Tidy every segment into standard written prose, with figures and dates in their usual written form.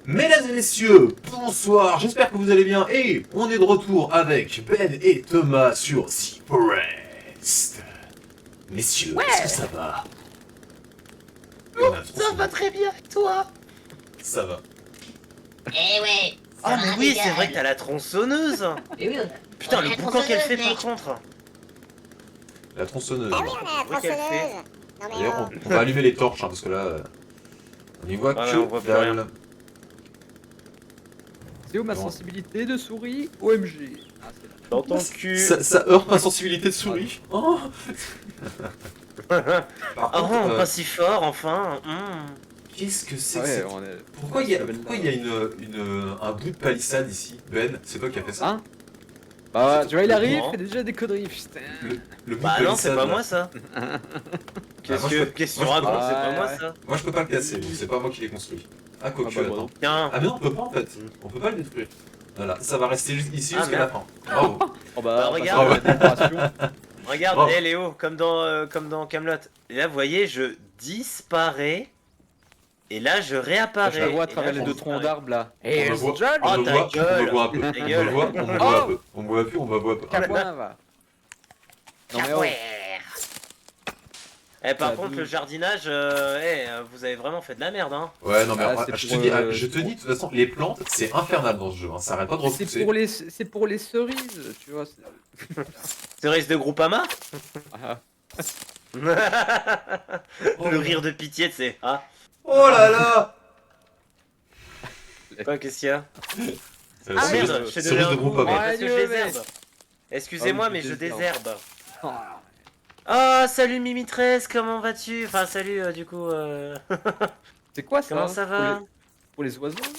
Mesdames et messieurs, bonsoir, j'espère que vous allez bien et on est de retour avec Ben et Thomas sur The Forest. Messieurs, Ouais. est-ce que ça va? Ça va très bien, toi? Ça va. Eh ouais. Ah mais oui, c'est vrai que t'as la tronçonneuse. Mais oui, Putain, on a le la boucan qu'elle fait tronçonneuse, par contre. La tronçonneuse. Ah oui, on a la Oui, qu'elle fait. tronçonneuse. Non mais D'ailleurs, on va allumer les torches hein, parce que là, on y voit Ah ouais, que on voit plus dalle. rien. C'est où ma Non. sensibilité de souris OMG. Ah, c'est là. Dans ton cul. Ça heurte ma sensibilité de souris. Oh. Par Ah, contre, pas si fort, enfin. qu'est-ce que c'est Ah que ouais, cette... on est... Pourquoi il y a un bout de palissade ici? Ben, c'est toi qui as fait ça? Hein Bah, tu vois, il Le arrive, grand. il fait déjà des conneries, putain. Le bout Bah de non, c'est palissade, pas là. moi ça. Qu'est-ce moi, que je peux- qu'est-ce que tu moi, je peux- racontes, c'est pas Ouais, moi ouais. ça. Moi je peux pas le casser, bon, c'est pas moi qui l'ai construit. Ah quoique, Ah bah, attends. Tiens. Ah mais non on peut pas en fait, on peut pas le détruire. Voilà, ça va rester ici Ah, jusqu'à la fin. Bravo. Oh Bah, on passe regarde. à la décoration. Regarde, Oh. Léo, comme dans Camelot. Et là, vous voyez, je disparais. Et là, je réapparais. Je la vois à Et travers là, les je deux troncs disparais. d'arbres là. On Et me voit, John Oh, on me ta voit, on gueule. me voit un peu. Ta On me gueule. voit, on me voit un peu. On me voit plus, on me voit pas. Quel point va. Non mais oh, ouais. Eh, par Ça contre, bouge. le jardinage, vous avez vraiment fait de la merde, hein. Ouais non mais Ah, c'est je pour, te dis, c'est de toute façon, les plantes c'est infernal dans ce jeu, hein. Ça arrête pas de c'est repousser. pour les cerises, tu vois. Cerise de Groupama. Ah, Le rire de pitié, tu sais. Ah, Oh là là. quoi, qu'est-ce qu'il y a? Euh, Ah cerise- merde, je t'ai cerise donné de un groupe coup, avant. mais parce que je Ouais, désherbe. Excusez-moi, Ah oui, mais tu je désherbes. désherbe. oh. Oh, salut Mimi13, comment vas-tu? Enfin, salut, du coup, C'est quoi ça comment ça va? Pour les oiseaux là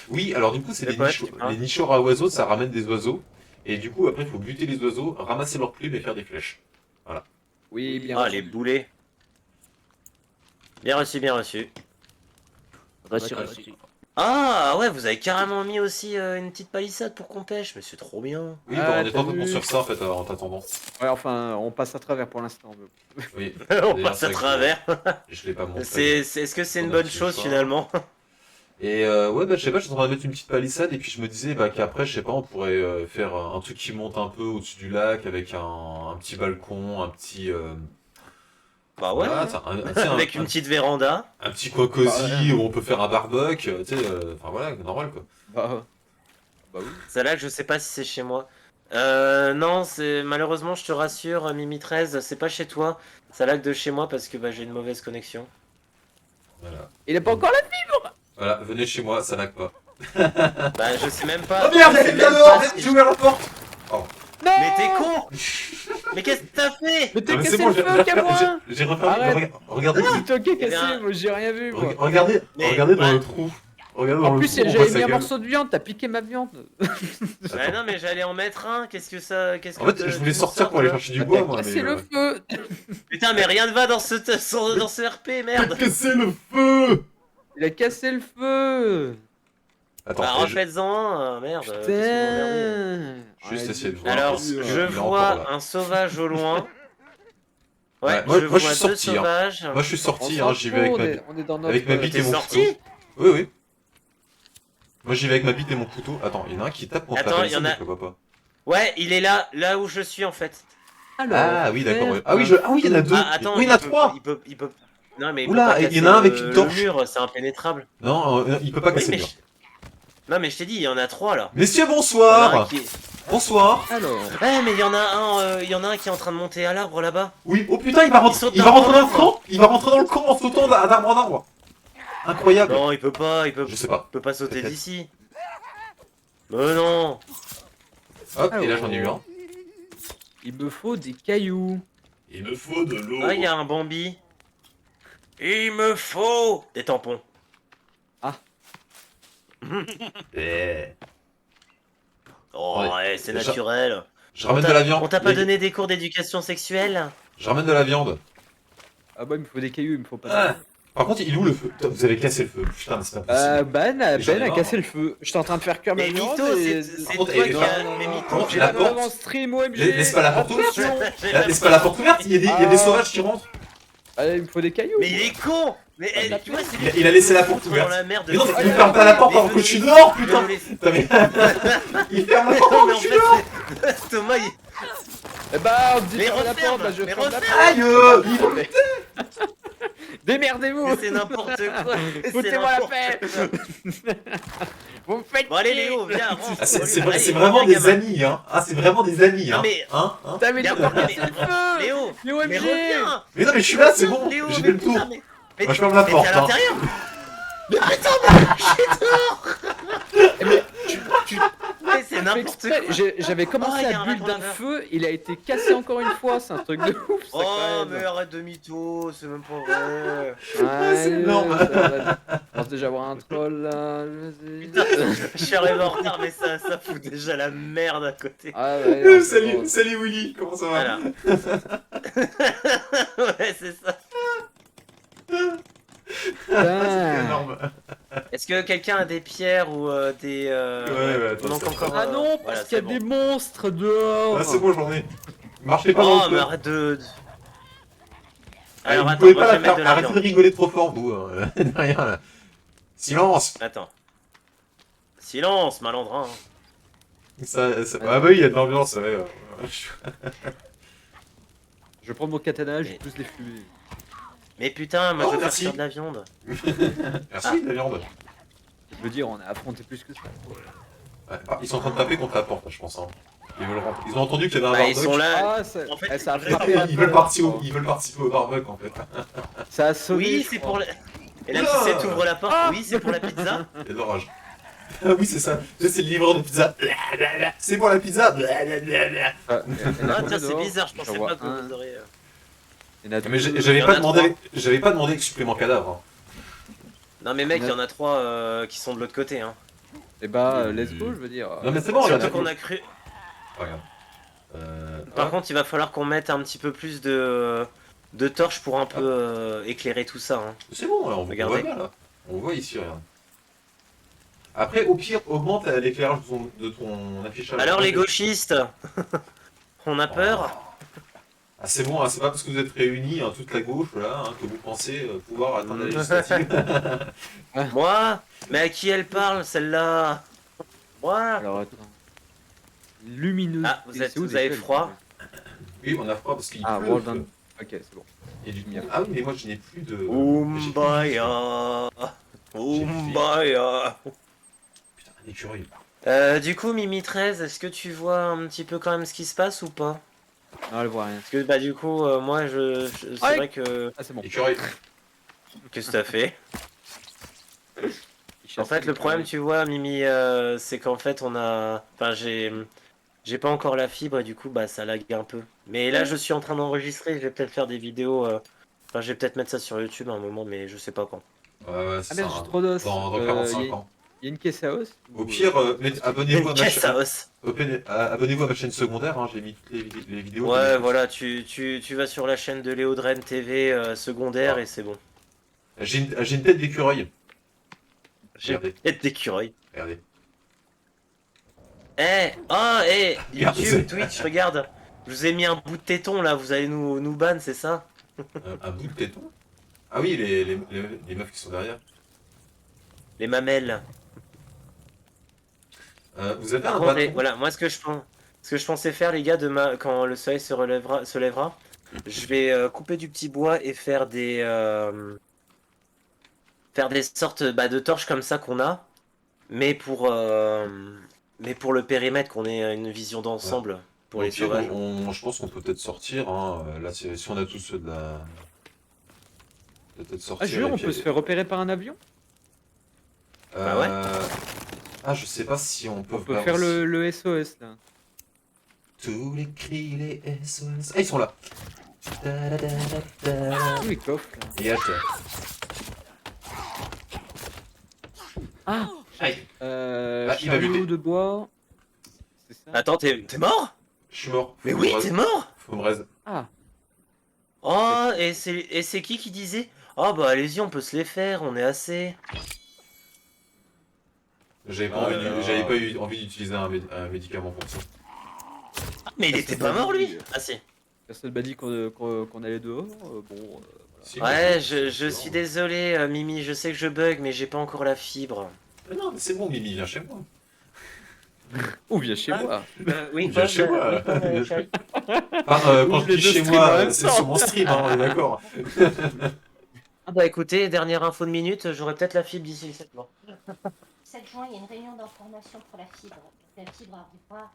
Oui, alors du coup c'est De des quoi nichoirs. tu parles? Les nichoirs à oiseaux, ça ramène des oiseaux. Et du coup après il faut buter les oiseaux, ramasser leurs plumes et faire des flèches. Oui, bien. Ah, les boulets. Bien reçu, bien reçu. Reçu, D'accord. reçu. Ah, ouais, vous avez carrément mis aussi une petite palissade pour qu'on pêche, mais c'est trop bien. Oui, Ah, bah, on est t'as en train de vu. construire ça en fait en t'attendant. Ouais, enfin, on passe à travers pour l'instant. Oui. On D'ailleurs, passe c'est à vrai que travers. Je l'ai pas montré. Est-ce que c'est une On a bonne fait chose ça. finalement? Et ouais, bah je sais pas, j'étais en train de mettre une petite palissade et puis je me disais bah qu'après, je sais pas, on pourrait faire un truc qui monte un peu au-dessus du lac avec un petit balcon, un petit. Bah ouais, voilà, hein. t'as tu sais, Avec une petite véranda. un petit coin cosy Bah, ouais. où on peut faire un barbecue, tu sais, enfin voilà, normal quoi. Bah oui. C'est là que je sais pas si c'est chez moi. Non, c'est malheureusement, je te rassure, Mimi13, c'est pas chez toi. C'est là que de chez moi parce que bah, j'ai une mauvaise connexion. Voilà. Il est pas encore là. Voilà, venez chez moi, ça lag pas. Bah, je sais même pas. Oh merde, je sais quelqu'un même dehors, pas si j'ai ouvert la porte. Non. Mais t'es con! Mais qu'est-ce que t'as fait? Mais t'as Ah, mais cassé c'est bon, le feu, Cameron. j'ai refermé. Arrête. Regardez, C'est toi qui as Eh bien, cassé, moi j'ai rien vu moi. regardez, Mais- regardez dans ouais. le trou. Regardez dans En le plus, trou, on voit j'avais sa mis un gueule. morceau de viande, t'as piqué ma viande. Bah non, mais j'allais en mettre un. Qu'est-ce que ça. Qu'est-ce En que fait, je tu voulais me sortir sors, pour aller toi? chercher du bois, T'as moi, cassé mais. le feu. Putain, mais rien ne va dans ce RP, merde! Casser le feu. Il a cassé le feu. Attends, Bah, je- refaites-en un, merde. qu'est-ce que vous m'emmerdez? Putain. Juste Ouais, essayer de voir. Alors, Il est je encore vois là. un sauvage au loin. Ouais, Ouais, moi, je moi, vois je suis deux sorti. Hein. sauvages. Moi, je suis On sorti. s'en Hein, j'y vais fout, avec on est dans notre... avec ma bite T'es et mon sorti couteau. Oui, oui. Moi, j'y vais avec ma bite et mon couteau. Attends, il y en a un qui tape contre Attends, la il y en palissade, a- je le vois pas. Ouais, il est là où je suis en fait. Alors, Ah oui, d'accord. Ouais. Ah oui, frère, il y en a deux. Ah, attends, Oui, il y en a trois. il peut. Non, mais il Oula, peut pas et casser il y en a un avec une le torche. mur, c'est impénétrable. Non, il peut pas Oui, casser mais le mur. Non, mais je t'ai dit, il y en a trois là. Messieurs, Il y en a un bonsoir. qui... Bonsoir. Alors, Ouais, mais il y en a un qui est en train de monter à l'arbre là-bas. Oui. Oh putain, il va rentrer. saute Il va d'arbre rentrer dans en le arbre. camp. Il va rentrer dans le camp en sautant d'arbre en arbre. Incroyable. Non, il peut pas, Je sais pas. sauter Peut-être. d'ici. Mais non. Hop, et là j'en ai eu un. il me faut des cailloux. Il me faut de l'eau. Ah, il y a un Bambi. Il me faut des tampons. Eh. Oh, Ouais. ouais, c'est Je- naturel. Je ramène de la viande. On t'a pas Les- donné des cours d'éducation sexuelle? Je ramène de la viande. Ah bah il me faut des cailloux, il me faut pas... Ah. Par contre, il est où le feu? Putain, vous avez cassé le feu. Putain, mais c'est pas possible. J'en ai Ben a marre. cassé le feu. J'étais en train de faire cuire ma Mais viande Mytho, et... c'est contre, toi et- qui non, as... non, Mais non, Mytho, non, J'ai la la porte. preuve en stream OMG. Laisse pas la porte ouverte. Attention. j'ai la Laisse pas la preuve. porte ouverte, il y a des Ah. sauvages qui rentrent. Allez, il me faut des cailloux. Mais il est con! Mais Ah, tu vois, c'est Il a laissé la porte dans ouverte. la merde. Mais non, de- il ferme pas la porte Mais avant que je- je suis dehors, je putain. le laisse- Putain, mais... il ferme la Non, porte avant mais que en je suis fait, dehors. c'est- Thomas, il... Eh bah, on me dit Mais de fermer la referme, porte, bah je mais ferme la referme. porte. Aïe. Démerdez-vous. Mais c'est n'importe quoi. C'est Foutez-moi la n'importe paix. quoi. Vous me faites Bon, allez, chier. Léo, viens, rentre. Ah, c'est Allez, vraiment viens, des gamin. amis, hein. Ah, c'est vraiment des amis, Non, hein. mais- Hein Putain, mais Viens, t'as pas mais- cassé le feu. Léo, Léo mais MG. reviens. Mais non, mais je suis là, c'est bon. Léo, J'ai mais fait le tour. putain, mais Moi, je ferme la t'es porte, à hein. l'intérieur. Mais c'est Fais n'importe exprès, quoi. j'avais commencé Oh, y a à un bulle d'un répondeur. feu, il a été cassé encore une fois, c'est un truc de ouf ça Oh, quand mais même. arrête de mytho, c'est même pas vrai. c'est énorme. On pense déjà avoir un troll là, vas-y. Putain, je suis arrivé en retard, mais ça fout déjà la merde à côté. Ah ouais, non, c'est Salut, bon. salut Willy, comment ça va? Voilà. Ouais, c'est ça. C'est Putain. énorme. Est-ce que quelqu'un a des pierres ou des. Ouais, il manque attends, encore. Ah non, voilà, parce qu'il y a c'est des monstres dehors. Ah, c'est bon, j'en ai. Marchez pas dans Oh, le mais feu. arrête de. Allez, Alors vous attends, pouvez moi pas je la vais mettre de faire. la Arrêtez de viande. rigoler trop fort, vous. Derrière, là. Silence. Attends. Silence, malandrin. Ah bah oui, il y a de l'ambiance, ouais. Je vais prendre mon katana, je vais Mais- tous les fumer. Mais putain, moi Oh, je veux faire merci. cuire de la viande. Merci, la viande. Je veux dire, on a affronté plus que ça. Ouais, ils sont en train de taper contre la porte, je pense. Hein. Ils ont entendu qu'il y avait un Bah, ils barbecue. sont là. Ah, ça, En fait, eh, ça a ils frappé veulent- un Ils peu, veulent participer hein. ils veulent participer au barbecue en fait. Ça a sonné. Oui, je c'est crois. pour. Et là, Oula. tu sais, t'ouvres la porte. Oui, c'est pour la pizza. Il y a de l'orage. Ah oui, c'est ça. Ça, c'est le livreur de pizza. C'est pour la pizza. Ah, elle a Ah, combien tiens, c'est dehors bizarre, je pensais J'en vois pas que un. vous auriez. Il y en a Mais deux. j'avais Il y en pas a demandé. J'avais pas demandé avec supplément cadavre. Non, mais mec, il y en a 3 qui sont de l'autre côté. Hein. Et bah, let's go, je veux dire. Non mais c'est bon, regarde. Surtout qu'on a cru. Regarde. Par hop. contre, il va falloir qu'on mette un petit peu plus de torches pour un peu éclairer tout ça. Hein. C'est bon, là, on voit Regardez. bien là. On voit ici, regarde. Après, au pire, augmente l'éclairage de ton affichage. Alors, les gauchistes, on a peur. Ah, c'est bon, hein, c'est pas parce que vous êtes réunis, hein, toute la gauche, là, hein, que vous pensez pouvoir atteindre la législative. Moi? Mais à qui elle parle, celle-là? Moi? Alors attends. Lumineux. Ah, Et c'est où vous des avez shells, froid? Oui, on a froid parce qu'il Ah, pleut. World Down. Ok, c'est bon. Il y a du- Ah oui, mais moi je n'ai plus de. Umbaya. Umbaya. Putain, un écureuil. Du coup, Mimi 13, est-ce que tu vois un petit peu quand même ce qui se passe ou pas? Non, elle voit rien. Parce que bah du coup, moi c'est Ouais. vrai que... Ah, c'est bon. Écureuil. Qu'est-ce que t'as fait? Il En chasse fait, les le problème, conneries. tu vois, Mimi, c'est qu'en fait, on a... Enfin, j'ai pas encore la fibre et du coup, bah ça lag un peu. Mais là, je suis en train d'enregistrer, je vais peut-être faire des vidéos... Enfin, je vais peut-être mettre ça sur YouTube à un moment, mais je sais pas quand. Ouais, Ah c'est merde, ça. j'ai Hein. trop d'os. Dans Il 45 ans. y a une caisse à os. Au pire, abonnez-vous à ma Qu'est-ce que ça chaîne. os? Abonnez-vous à ma chaîne secondaire, hein, j'ai mis toutes les vidéos. Ouais, voilà, tu vas sur la chaîne de Léodren TV secondaire Ah. et c'est bon. J'ai une tête d'écureuil. J'ai Regardez, tête d'écureuil. regardez. YouTube, c'est- Twitch, regarde. Je vous ai mis un bout de téton là, vous allez nous ban, c'est ça? Un bout de téton. Ah oui, les meufs qui sont derrière. Les mamelles. Vous avez Par un contre, bâton. voilà, moi ce que je pensais faire les gars, demain quand le soleil se lèvera, je vais couper du petit bois et faire des sortes de torches comme ça qu'on a, mais pour le périmètre, qu'on ait une vision d'ensemble pour Au les pire, sauvages. je pense qu'on peut peut-être sortir. Hein. Là, si on a tous ceux de la. Peut-être sortir. Ah, jure, et on puis- peut se faire repérer par un avion? Bah ouais. Ah, je sais pas si on peut. On peut faire le SOS là. Tous les cris, les SOS. Ah, ils sont là. Tous les coffres là. Dégage, toi. Ah, Aïe. il m'a chariot buté. de bois. C'est ça? Attends, t'es mort? Je suis mort. Mais Faut oui, me t'es raise. mort? Faut me raise. Ah, Oh, et c'est qui disait? Oh bah allez-y, on peut se les faire, on est assez. J'avais pas, Oh envie là là. j'avais pas eu envie d'utiliser un médicament pour ça. Mais il était pas mort lui? Ah si. personne m'a dit qu'on allait dehors. Bon, Si, Ouais, mais je suis désolé, Mimi, je sais que je bug, mais j'ai pas encore la fibre. Mais non, mais c'est bon, Mimi, viens chez moi. Ou viens chez Ah. moi. Oui, Viens chez moi. chérie. Enfin, quand Ou je les dis deux chez streams en moi, même c'est temps. sur mon stream, hein, on est d'accord. Ah bah écoutez, dernière info de minute, j'aurai peut-être la fibre d'ici le 7 mois. 7 juin, il y a une réunion d'information pour la fibre. La fibre arrivera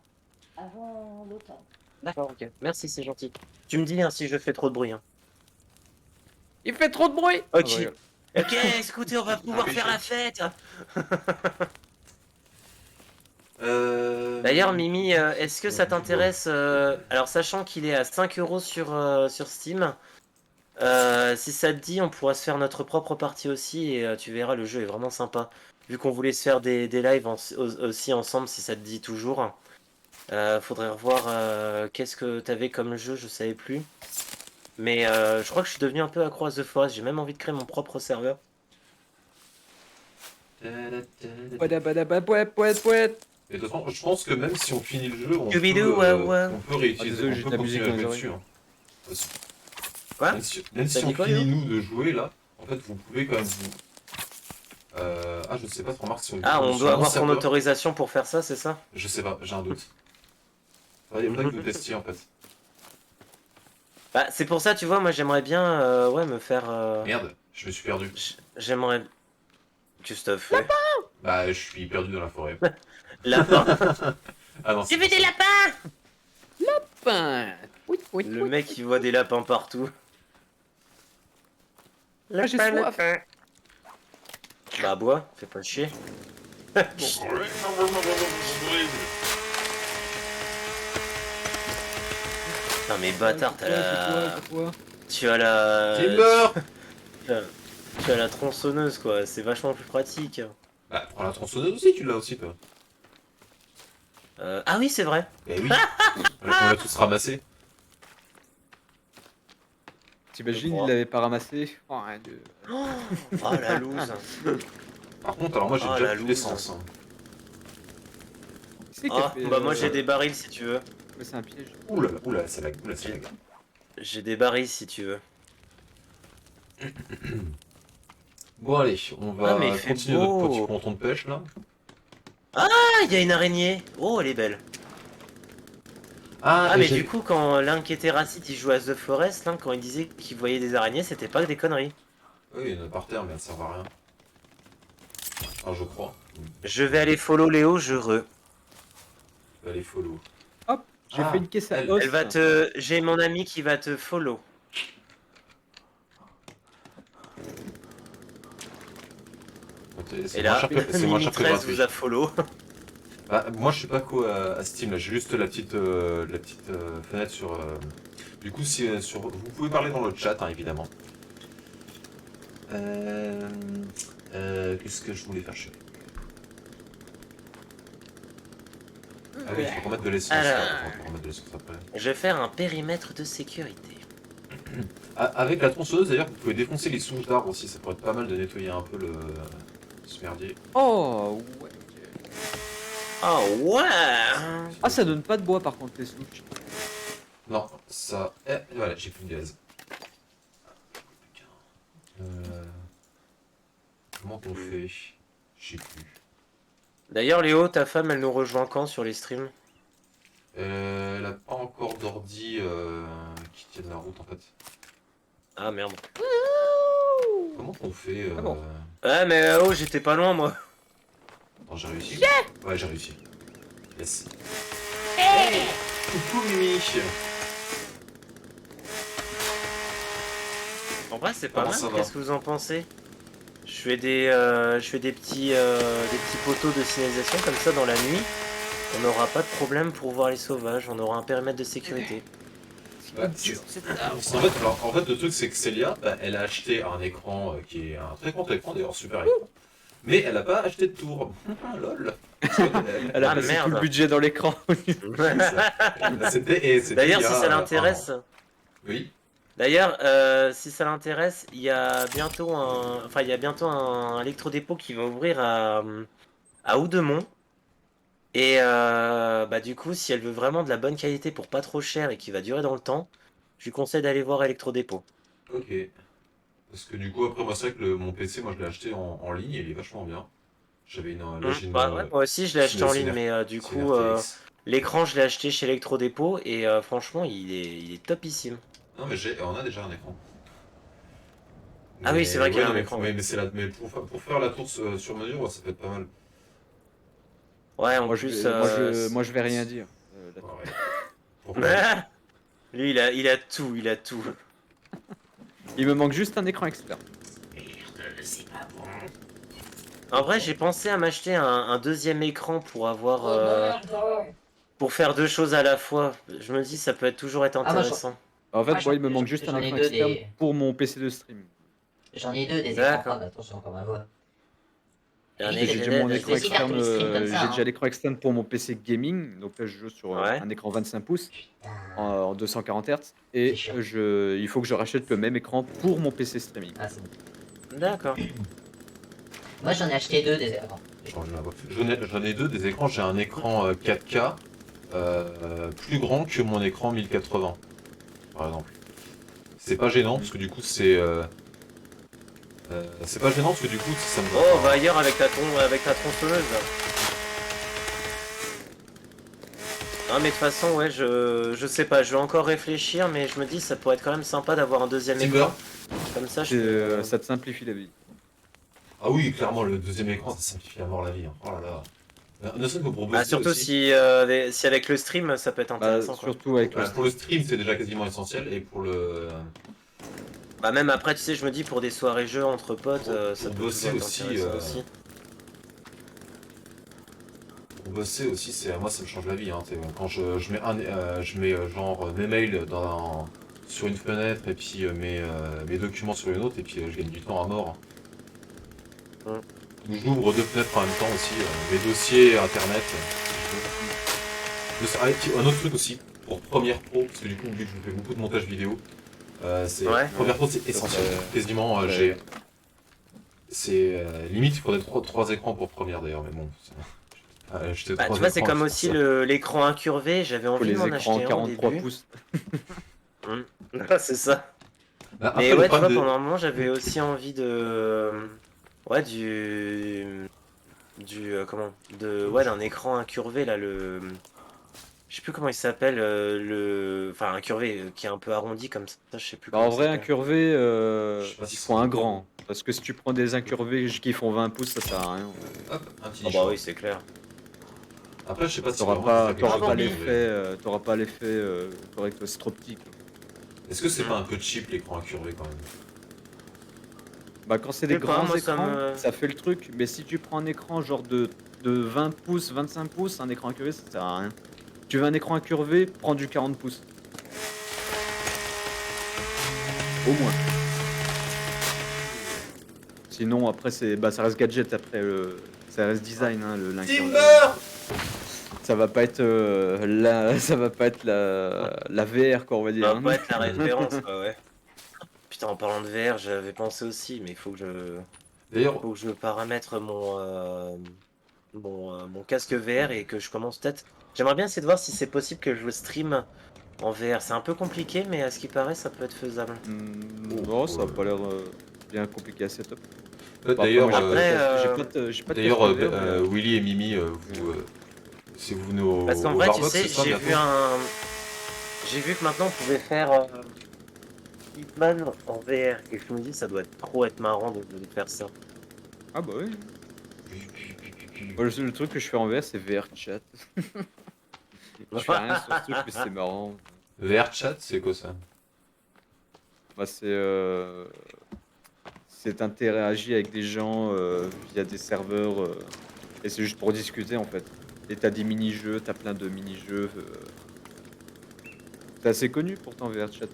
avant l'automne. D'accord, ok. Merci, c'est gentil. Tu me dis hein, si je fais trop de bruit. Hein. Il fait trop de bruit. Ok. Ah, je rigole. Ok, écoutez, on va pouvoir oui, faire chef. la fête. Euh... D'ailleurs, Mimi, est-ce que ça t'intéresse alors, sachant qu'il est à 5 euros sur Steam, si ça te dit, on pourra se faire notre propre partie aussi et tu verras, le jeu est vraiment sympa. Vu qu'on voulait se faire des lives aussi ensemble, si ça te dit toujours. Faudrait revoir qu'est-ce que t'avais comme jeu, je savais plus. Mais je crois que je suis devenu un peu accro à The Forest, j'ai même envie de créer mon propre serveur. Pouet, pouet, pouet. Et de toute façon, je pense que même si on finit le jeu, Scooby-Doo, ouais, ouais. on peut réutiliser, désolé, on j'ai peut de la musique continuer à dans jouer les dessus. Hein. Aussi. Quoi? Même T'as si dit on quoi, finit Léo nous de jouer là, en fait vous pouvez quand même vous... Ah je sais pas, remarque sur, Ah, on sur doit mon avoir ton serveur, autorisation pour faire ça, c'est ça? je sais pas, j'ai un doute. Il faudrait que vous testiez en fait. Bah, c'est pour ça, tu vois, moi j'aimerais bien ouais, me faire. Merde, je me suis perdu. J'aimerais. Qu'est-ce que t'as fait? Bah je suis perdu dans la forêt. Lapin? Ah non, J'ai c'est vu pas des ça. lapins! Fin. Oui, oui, Le mec il voit des lapins partout. Ah, j'ai soif. Bah, bois, fais pas chier. Non, mais bâtard, t'as la. Tu as la. Timber. Tu as la tronçonneuse quoi, c'est vachement plus pratique. Bah prends la tronçonneuse aussi, tu l'as aussi toi. Ah oui, c'est vrai. Eh oui, on l'a tous ramassé. T'imagines, Je il crois. l'avait pas ramassé. Oh, rien de... Oh la loose. Par contre, alors moi j'ai Oh, déjà la plus loose. d'essence. Hein. Qui c'est qui a Ah, fait, bah moi j'ai des barils si tu veux. Mais c'est un piège. Oula, oula, c'est la oula, c'est la J'ai des barils si tu veux. Bon allez, on va Ah, mais il fait continuer beau. notre petit ponton de pêche là. Ah, il y a une araignée. Oh, elle est belle. Ah, et mais j'ai- du coup, quand Link et Terracite ils jouaient à The Forest, Link, quand il disait qu'il voyait des araignées, c'était pas des conneries. Oui, il y en a par terre, mais elles servent à rien. Enfin, je crois. Je vais aller follow Léo, je re. Allez, follow. Hop, j'ai Ah, fait une caisse à elle- os. Elle va te. J'ai mon ami qui va te follow. C'est Et moins là, cher que, c'est moins Mimi cher que 13 gratuit. vous a follow. Bah, moi je suis pas co à Steam là, j'ai juste la petite fenêtre sur. Du coup, si sur, vous pouvez parler dans le chat, hein, évidemment. Qu'est-ce que je voulais faire chier. Ah oui, il faut qu'on mette de l'essence. Alors. Faut qu'on mette de l'essence après. Je vais faire un périmètre de sécurité. Ah, avec la tronçonneuse d'ailleurs, vous pouvez défoncer les souches d'arbres aussi, ça pourrait être pas mal de nettoyer un peu ce merdier. Oh, ouais. Oh ouais. Ah, ça donne pas de bois par contre, les souches. Non, ça. Voilà, j'ai plus de gaz. Comment on fait? Je sais plus. D'ailleurs, Léo, ta femme, elle nous rejoint quand sur les streams? Elle a pas encore d'ordi qui tienne la route en fait. Ah merde. Comment on fait Ah bon. Ouais, mais oh, j'étais pas loin moi. Attends, j'ai réussi. Ouais, j'ai réussi. Yes. Hey! Coucou Mimi. En vrai, c'est pas Comment mal. ça va Qu'est-ce que vous en pensez? Je fais des petits poteaux de signalisation comme ça dans la nuit. On n'aura pas de problème pour voir les sauvages. On aura un périmètre de sécurité. Ouais, en fait, le truc c'est que Célia, bah, elle a acheté un écran qui est un très grand écran, d'ailleurs super écran. Mais elle a pas acheté de tour. Ah, lol. Elle a Ah, passé merde. tout le budget dans l'écran. C'était D'ailleurs, il y si a, ça un l'intéresse. an. Oui. D'ailleurs, si ça l'intéresse, il y a bientôt un électrodépôt qui va ouvrir à Houdemont. Et bah du coup, si elle veut vraiment de la bonne qualité pour pas trop cher et qui va durer dans le temps, je lui conseille d'aller voir Electrodépôt. Ok. Parce que du coup, après, moi, c'est vrai que mon PC, moi, je l'ai acheté en ligne et il est vachement bien. J'avais là, j'ai Bah ouais, moi aussi je l'ai acheté en ligne, mais du c'est une coup, RTX. l'écran je l'ai acheté chez Electrodépôt et franchement il est topissime. Non, mais on a déjà un écran. Ah oui, c'est Mais vrai qu'il y ouais, a non, un écran, ouais. mais pour faire la tour sur mesure, ouais, ça peut être pas mal. Ouais, en Moi, plus, je vais rien dire. Là-dessus. Ouais. Pourquoi? lui il a tout. Il me manque juste un écran externe. En vrai, j'ai pensé à m'acheter un deuxième écran pour avoir, pour faire deux choses à la fois. Je me dis, ça peut être toujours être Ah, moi, intéressant. En fait, moi, moi, il me manque juste un j'en ai écran deux externe des. pour mon PC de stream. J'en ai deux des écrans. Ah, D'accord. bah attention, encore ma voix. Un Parce Limite, que j'ai déjà mon je écran vais aussi faire tous externe, les streams comme ça. j'ai déjà Hein. l'écran externe pour mon PC gaming. Donc là, je joue sur Ouais. un écran 25 pouces Putain. en 240 Hz. C'est Et chiant. il faut que je rachète le même écran pour mon PC streaming. Ah, c'est bon. D'accord. Moi, j'en ai acheté deux des écrans. Change la voix. J'en ai deux des écrans. J'ai un écran 4K plus grand que mon écran 1080, par exemple. C'est pas gênant parce que du coup c'est pas gênant parce que du coup ça me Oh, donne on va ailleurs avec avec ta tronçonneuse là. Non mais de toute façon, ouais, je sais pas, je vais encore réfléchir, mais je me dis ça pourrait être quand même sympa d'avoir un deuxième Timber. écran. Comme ça, je peux... Ça te simplifie la vie. Ah oui, clairement, le deuxième écran, ça simplifie à mort la vie. Hein. Oh là là. Ne serait-ce que pour Bah, bosser surtout aussi. si avec le stream, ça peut être Bah, intéressant quoi. surtout avec le Pour le stream, c'est déjà quasiment essentiel. Et pour Bah même après, tu sais, je me dis pour des soirées jeux entre potes, ça pour peut bosser toujours être aussi, intéressant aussi. pour bosser aussi, moi ça me change la vie. Hein. Quand je mets genre mes mails sur une fenêtre et puis mes documents sur une autre et puis je gagne du temps à mort. Mm. J'ouvre deux fenêtres en même temps aussi, mes dossiers, internet. Ah, et puis, un autre truc aussi, pour Premiere Pro, parce que du coup, vu que je fais beaucoup de montage vidéo, Ouais. Premiere Pro c'est essentiel. Quasiment, c'est limite, il faudrait trois écrans pour Premiere d'ailleurs, mais bon. J'étais Bah, trois tu vois, c'est écrans, comme pour aussi ça. l'écran incurvé, j'avais faut envie de les m'en écrans acheter un au 43 début. pouces. C'est ça. Bah, Mais après, le ouais, tu vois, problème pendant un moment, j'avais aussi envie de... Ouais, comment? Ouais, d'un écran incurvé, là, Je sais plus comment il s'appelle, Enfin, incurvé, qui est un peu arrondi comme ça, je sais plus Bah, en comment il vrai, s'appelle. incurvé, je sais pas si il c'est faut un un grand. Parce que si tu prends des incurvés qui font 20 pouces, ça sert à rien. Hop, un petit Ah bah nichoir. oui, c'est clair. Après, je sais pas si T'auras vraiment pas, faut faire quelque chose pas d'incurvé. l'effet correct strop-tic. Est-ce que c'est pas un peu cheap l'écran incurvé quand même? Bah, quand c'est Je des sais pas, grands moi, ça écrans, me- ça fait le truc. Mais si tu prends un écran genre de 20 pouces, 25 pouces, un écran incurvé, ça sert à rien. Tu veux un écran incurvé, prends du 40 pouces. Au moins. Sinon, après, ça reste gadget. Après, ça reste design, hein, l'incurvé. Timber! Ça va pas être ça va pas être la VR, quoi, on va Ça dire. va Hein. pas être la référence, quoi, ouais. Putain, en parlant de VR, j'avais pensé aussi, mais il D'ailleurs, faut que je paramètre mon casque VR et que je commence peut-être... J'aimerais bien essayer de voir si c'est possible que je le stream en VR. C'est un peu compliqué, mais à ce qui paraît, ça peut être faisable. Non, ça a pas l'air bien compliqué à setup. d'ailleurs, Moi, Après, j'ai pas de casque VR, mais, Willy et Mimi, si vous venez parce qu'en au vrai, tu Barbox, sais, c'est ça j'ai bientôt? j'ai vu que maintenant on pouvait faire Hitman en VR et je me dis ça doit trop être marrant de faire ça. Ah bah oui. Moi, le truc que je fais en VR, c'est VR chat. Je fais rien sur ce truc, mais c'est marrant. VR chat, c'est quoi ça? Bah, c'est interagir avec des gens via des serveurs et c'est juste pour discuter en fait. Et t'as des mini-jeux, t'as plein de mini-jeux. C'est assez connu pourtant VR chat.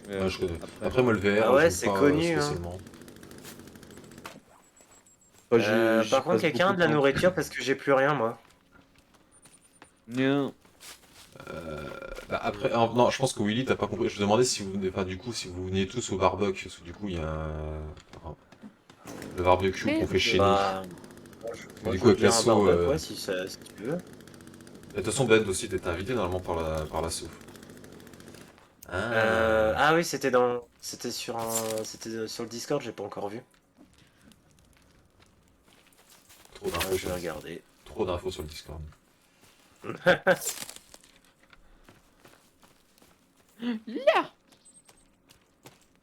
Ouais, je connais. Après, moi, le VR, Ah ouais, j'aime c'est pas connu, hein. spécialement. Moi, Par contre, quelqu'un a de la nourriture parce que j'ai plus rien moi. Non. Bah, après, non, je pense que Willy, t'as pas compris. Je me demandais si vous venez, enfin, du coup, si vous veniez tous au barbecue, parce que du coup, il y a le barbecue qu'on fait chez nous. Bah, Mais moi, du je coup, veux avec bien l'asso, un barbecue, ouais, si tu veux. de toute façon, Ben aussi, t'es invité normalement par la SO. Ah oui, c'était sur sur le Discord, j'ai pas encore vu. Trop d'infos Je vais regarder. Trop d'infos sur le Discord.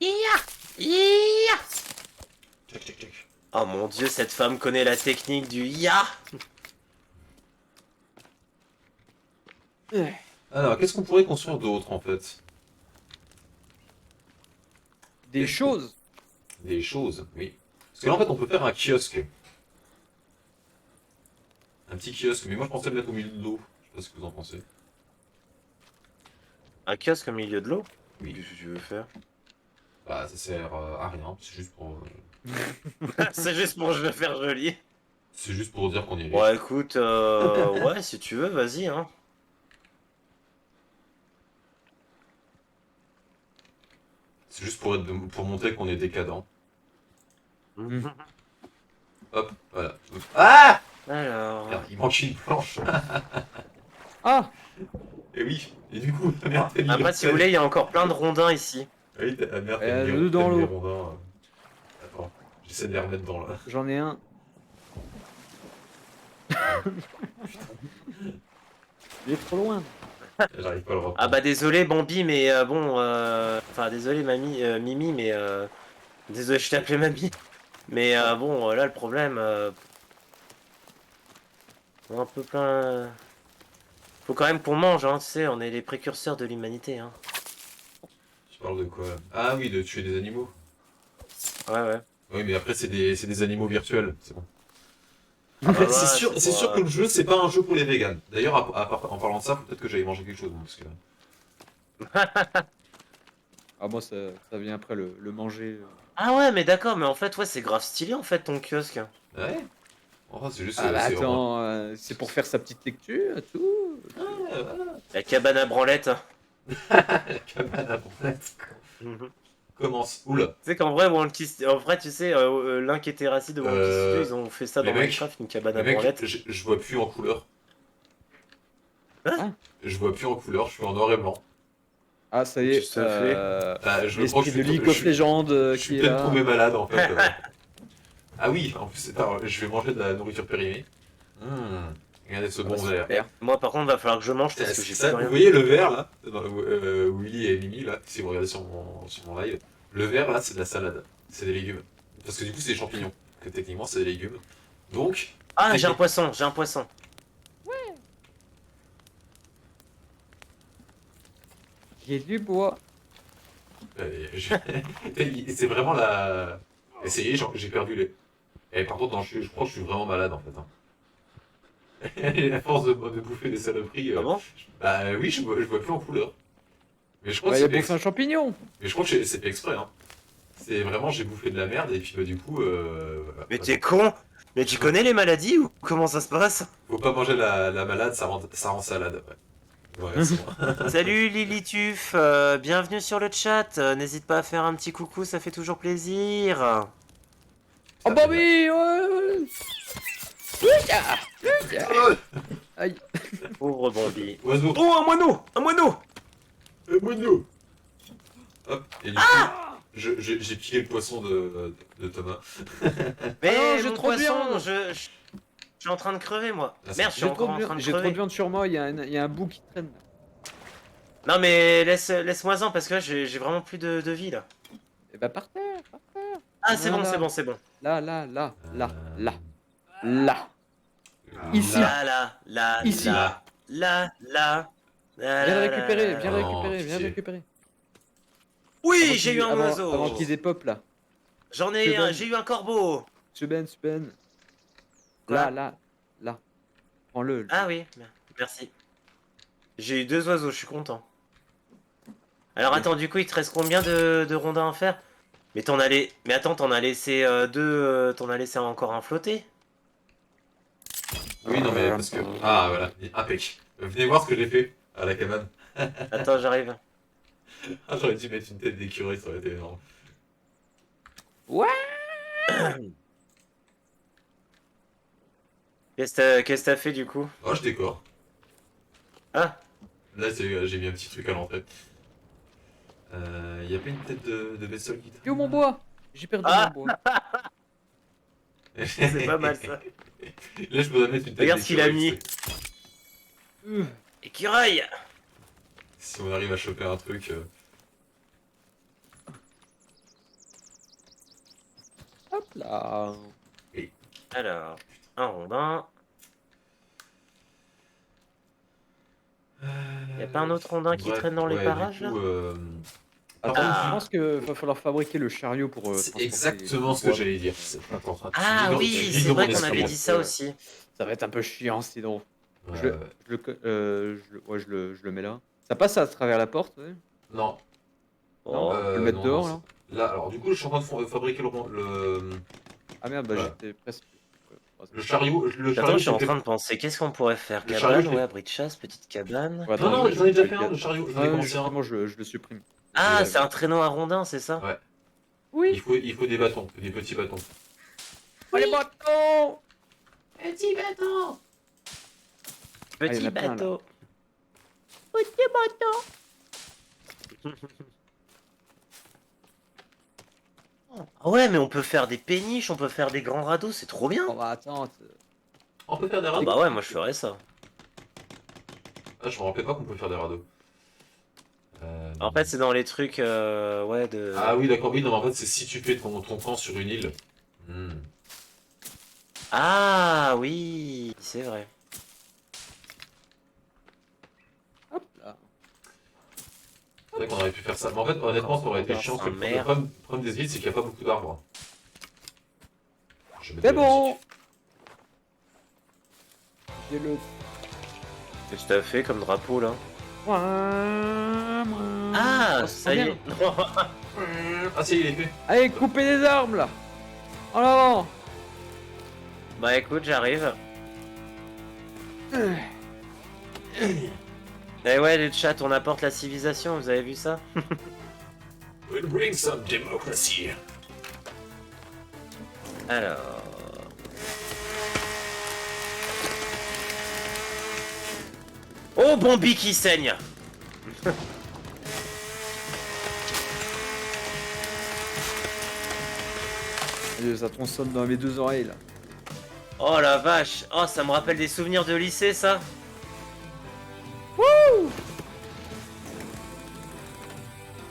Ya. Check, check, check. Oh mon dieu, cette femme connaît la technique du ya. Alors, qu'est-ce qu'on pourrait construire d'autre en fait? Des choses. Des choses, oui. Parce que là en fait on peut faire un kiosque. Un petit kiosque, mais moi je pensais le mettre au milieu de l'eau. Je sais pas ce que vous en pensez. Un kiosque au milieu de l'eau? Oui. Qu'est-ce que tu veux faire? Bah ça sert à rien, c'est juste pour. C'est juste pour je veux faire joli. C'est juste pour dire qu'on y est. Bon écoute, ouais si tu veux, vas-y hein. C'est juste pour montrer qu'on est décadent. Hop, voilà. Ah Alors... Merde, il manque une planche. Ah. Et oui, et du coup, la merde, t'as mis Après le si vous voulez, il y a encore plein de rondins ici. Ah oui, la merde, deux dans l'eau. rondins. Attends, j'essaie de les remettre dans là. J'en ai un. Il est trop loin. J'arrive pas à le reprendre. Ah bah désolé Bambi, mais bon... Enfin désolé Mamie, Mimi, mais... Désolé, je t'ai appelé Mamie. Mais bon, là le problème... on est un peu plein... Faut quand même qu'on mange, hein, tu sais, on est les précurseurs de l'humanité, hein. Tu parles de quoi là? Ah oui, de tuer des animaux. Ouais, ouais. Oui, mais après, c'est des animaux virtuels, c'est bon. Ah bah c'est ouais, sûr, c'est c'est pas- sûr que le jeu, c'est pas un jeu pour les vegans. D'ailleurs, en parlant de ça, faut peut-être que j'aille manger quelque chose, moi, parce que... Ah moi ça vient après le manger. Ah ouais, mais d'accord, mais en fait, ouais, c'est grave stylé, en fait, ton kiosque. Ouais. Oh, c'est juste... Ah bah c'est vraiment- attends, c'est pour faire sa petite lecture et tout. Ouais, voilà. La cabane à branlette. La cabane à branlette. Commence. Oula. Tu sais qu'en vrai, en vrai, tu sais, Link et Terracid de Wonky Studio, ils ont fait ça mais dans mec, Minecraft, une cabane Mais à mec, branlette. je vois plus en couleur. Hein? Je vois plus en couleur, je suis en noir et blanc. Ah ça y Qu'est-ce est, que ça fait Bah, je crois l'esprit que de League of Legends je qui suis est peut-être là. tombé malade en fait. Ah oui, en plus, attends, je vais manger de la nourriture périmée. Regardez ce bon bah, verre. super. Moi, par contre, va falloir que je mange parce que j'ai Ça, plus vous rien. voyez le verre là, Willy et Mimi là, si vous regardez sur mon live, le verre là c'est de la salade, c'est des légumes. Parce que du coup c'est des champignons, que techniquement c'est des légumes. Donc, Ah, j'ai un poisson, j'ai un poisson. J'ai du bois. c'est vraiment la... Essayez, j'ai perdu les... Et par contre, non, je crois que je suis vraiment malade en fait. Et à force de bouffer des saloperies, Ah bon? bah oui, je vois plus en couleur. Mais je crois Bah, que il a c'est fait bouffé un champignon. Mais je crois que c'est fait exprès, hein. C'est vraiment, j'ai bouffé de la merde et puis bah du coup... Mais t'es con? Mais tu connais les maladies ou comment ça se passe? Faut pas manger la malade, ça rend salade. Ouais, c'est bon. Salut Lilituf, bienvenue sur le chat. N'hésite pas à faire un petit coucou, ça fait toujours plaisir. Oh bah oui, ouais. Aïe. Pauvre Bambi. Oiseau. Oh, un moineau! Un moineau! Moineau. Hop, et du coup, j'ai piqué le poisson de Thomas. Mais Ah non, j'ai mon trop de poisson, viande. je suis en train de crever moi. Ah, c'est- Merde, je suis encore en train de J'ai trop de crever. viande sur moi, il y a un bout qui traîne. Non mais laisse-moi-en parce que là j'ai vraiment plus de vie là. Et bah par terre. Ah c'est bon, Voilà. c'est bon, c'est bon. Là. Ici. Là. Ici. Là. Viens le récupérer, viens le Non, récupérer, viens le pitié. récupérer. Oui, Avant j'ai qu'il- eu un avant- oiseau. Avant qu'il dépop là. J'en ai C'est un, bon. j'ai eu un corbeau. Suben. Quoi Là. Prends-le. Ah oui, merci. J'ai eu 2 oiseaux, je suis content. Alors attends, du coup il te reste combien de rondins à faire? Mais attends, t'en as laissé t'en as laissé encore un flotté? Oui, non, mais parce que... Ah, voilà, impec. Venez voir ce que j'ai fait à la cabane. Attends, j'arrive. Ah, j'aurais dû mettre une tête d'écureuil, ça aurait été énorme. Qu'est-ce que t'as fait du coup? Oh, je décore. Ah, Là, j'ai mis un petit truc à l'entrée. Y a pas une tête de vaisseau qui Et où mon bois? J'ai perdu Ah mon bois. C'est pas mal ça. Là, je pourrais mettre une tête Regarde ce qu'il a d'écureuil, mis. tu sais. Écureuil. Si on arrive à choper un truc. Hop là. Alors, un rondin. Y a pas un autre rondin qui Bref, traîne dans les ouais, parages du là coup, Attends, Ah. je pense qu'il va falloir fabriquer le chariot pour c'est transporter exactement les ce que bois. j'allais dire. Attends, attends, Ah je oui, lis c'est dans vrai mon qu'on avait esprit. dit ça aussi. Ça va être un peu chiant sinon. Ouais, Je, je le mets là. Ça passe à travers la porte, ouais. Non, Non, Oh. on peut le mettre non, dehors non, là. là, alors du coup, je suis en train de fabriquer Ah merde, bah Voilà. j'étais presque. le chariot. Le Attends, chariot, je suis en j'ai fait- train de penser, qu'est-ce qu'on pourrait faire? Le chariot, Cabane, je l'ai- ouais, abri de chasse, petite cabane. Ouais, Non, attends, non, j'en ai déjà je fait vais un, le le chariot. J'en Ah, ai commencé un. justement, je le supprime. Ah, Et- c'est un traîneau à rondin, c'est ça? Ouais. Oui. Il faut des bâtons, des petits bâtons. Oh, les bâtons. Petit bâton. il y en Petit a plein, là. bateau. Petit bâton. Ah ouais, mais on peut faire des péniches, on peut faire des grands radeaux, c'est trop bien. Oh bah attends. On peut faire des Ah radeaux. bah ouais, moi je ferais ça. Ah, je me rappelais pas qu'on pouvait faire des radeaux. En fait, c'est dans les trucs, ouais, de... Ah oui, d'accord, oui, non, mais en fait, c'est si tu fais ton camp sur une île. Hmm. Ah oui, c'est vrai. Hop là. C'est vrai qu'on aurait pu faire ça. Mais en fait, honnêtement, ça aurait été Encore chiant. parce que un Le maire. problème des îles, c'est qu'il n'y a pas beaucoup d'arbres. Je vais mettre C'est de la bon. musique. J'ai le. Qu'est-ce que t'as fait comme drapeau là? Ah, Ah, c'est ça y bien. est. Ah, si, il est fait. Allez, coupez des arbres là. En avant. Bah écoute, j'arrive. Eh ouais, les chats, on apporte la civilisation, vous avez vu ça? We'll bring some democracy. Alors... Oh, Bambi qui saigne! Ça tronçonne dans mes deux oreilles là. Oh la vache! Oh, ça me rappelle des souvenirs de lycée, ça!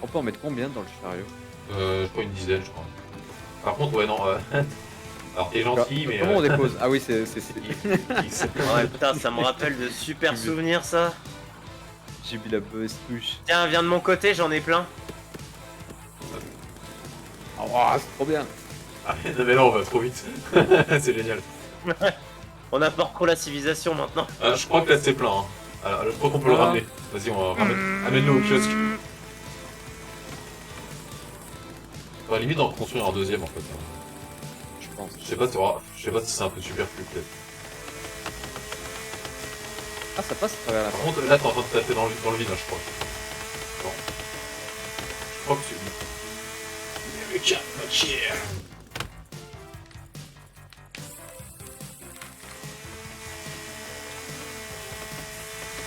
On peut en mettre combien dans le chariot? Je crois une dizaine, je crois. Par contre, ouais, non. Alors, t'es gentil, mais. Comment on dépose? Ah oui, c'est. Ouais, putain, ça me rappelle de super souvenirs, ça! J'ai mis la mauvaise touche. Tiens, viens de mon côté, j'en ai plein. Oh, c'est trop bien. Ah, non, mais là, on va trop vite. C'est génial. On apporte trop la civilisation maintenant. Je crois que là, c'est plein. Hein. Alors, je crois qu'on peut le Ah. ramener. Vas-y, on va amène-le au kiosque. On va limite en construire un deuxième, en fait. Je pense. Je sais pas si c'est un peu superflu, peut-être. Ah, ça passe à travers la Par porte. contre, là, t'es en train de taper dans le vide, hein, je crois. Bon. Je crois que c'est... America, not here.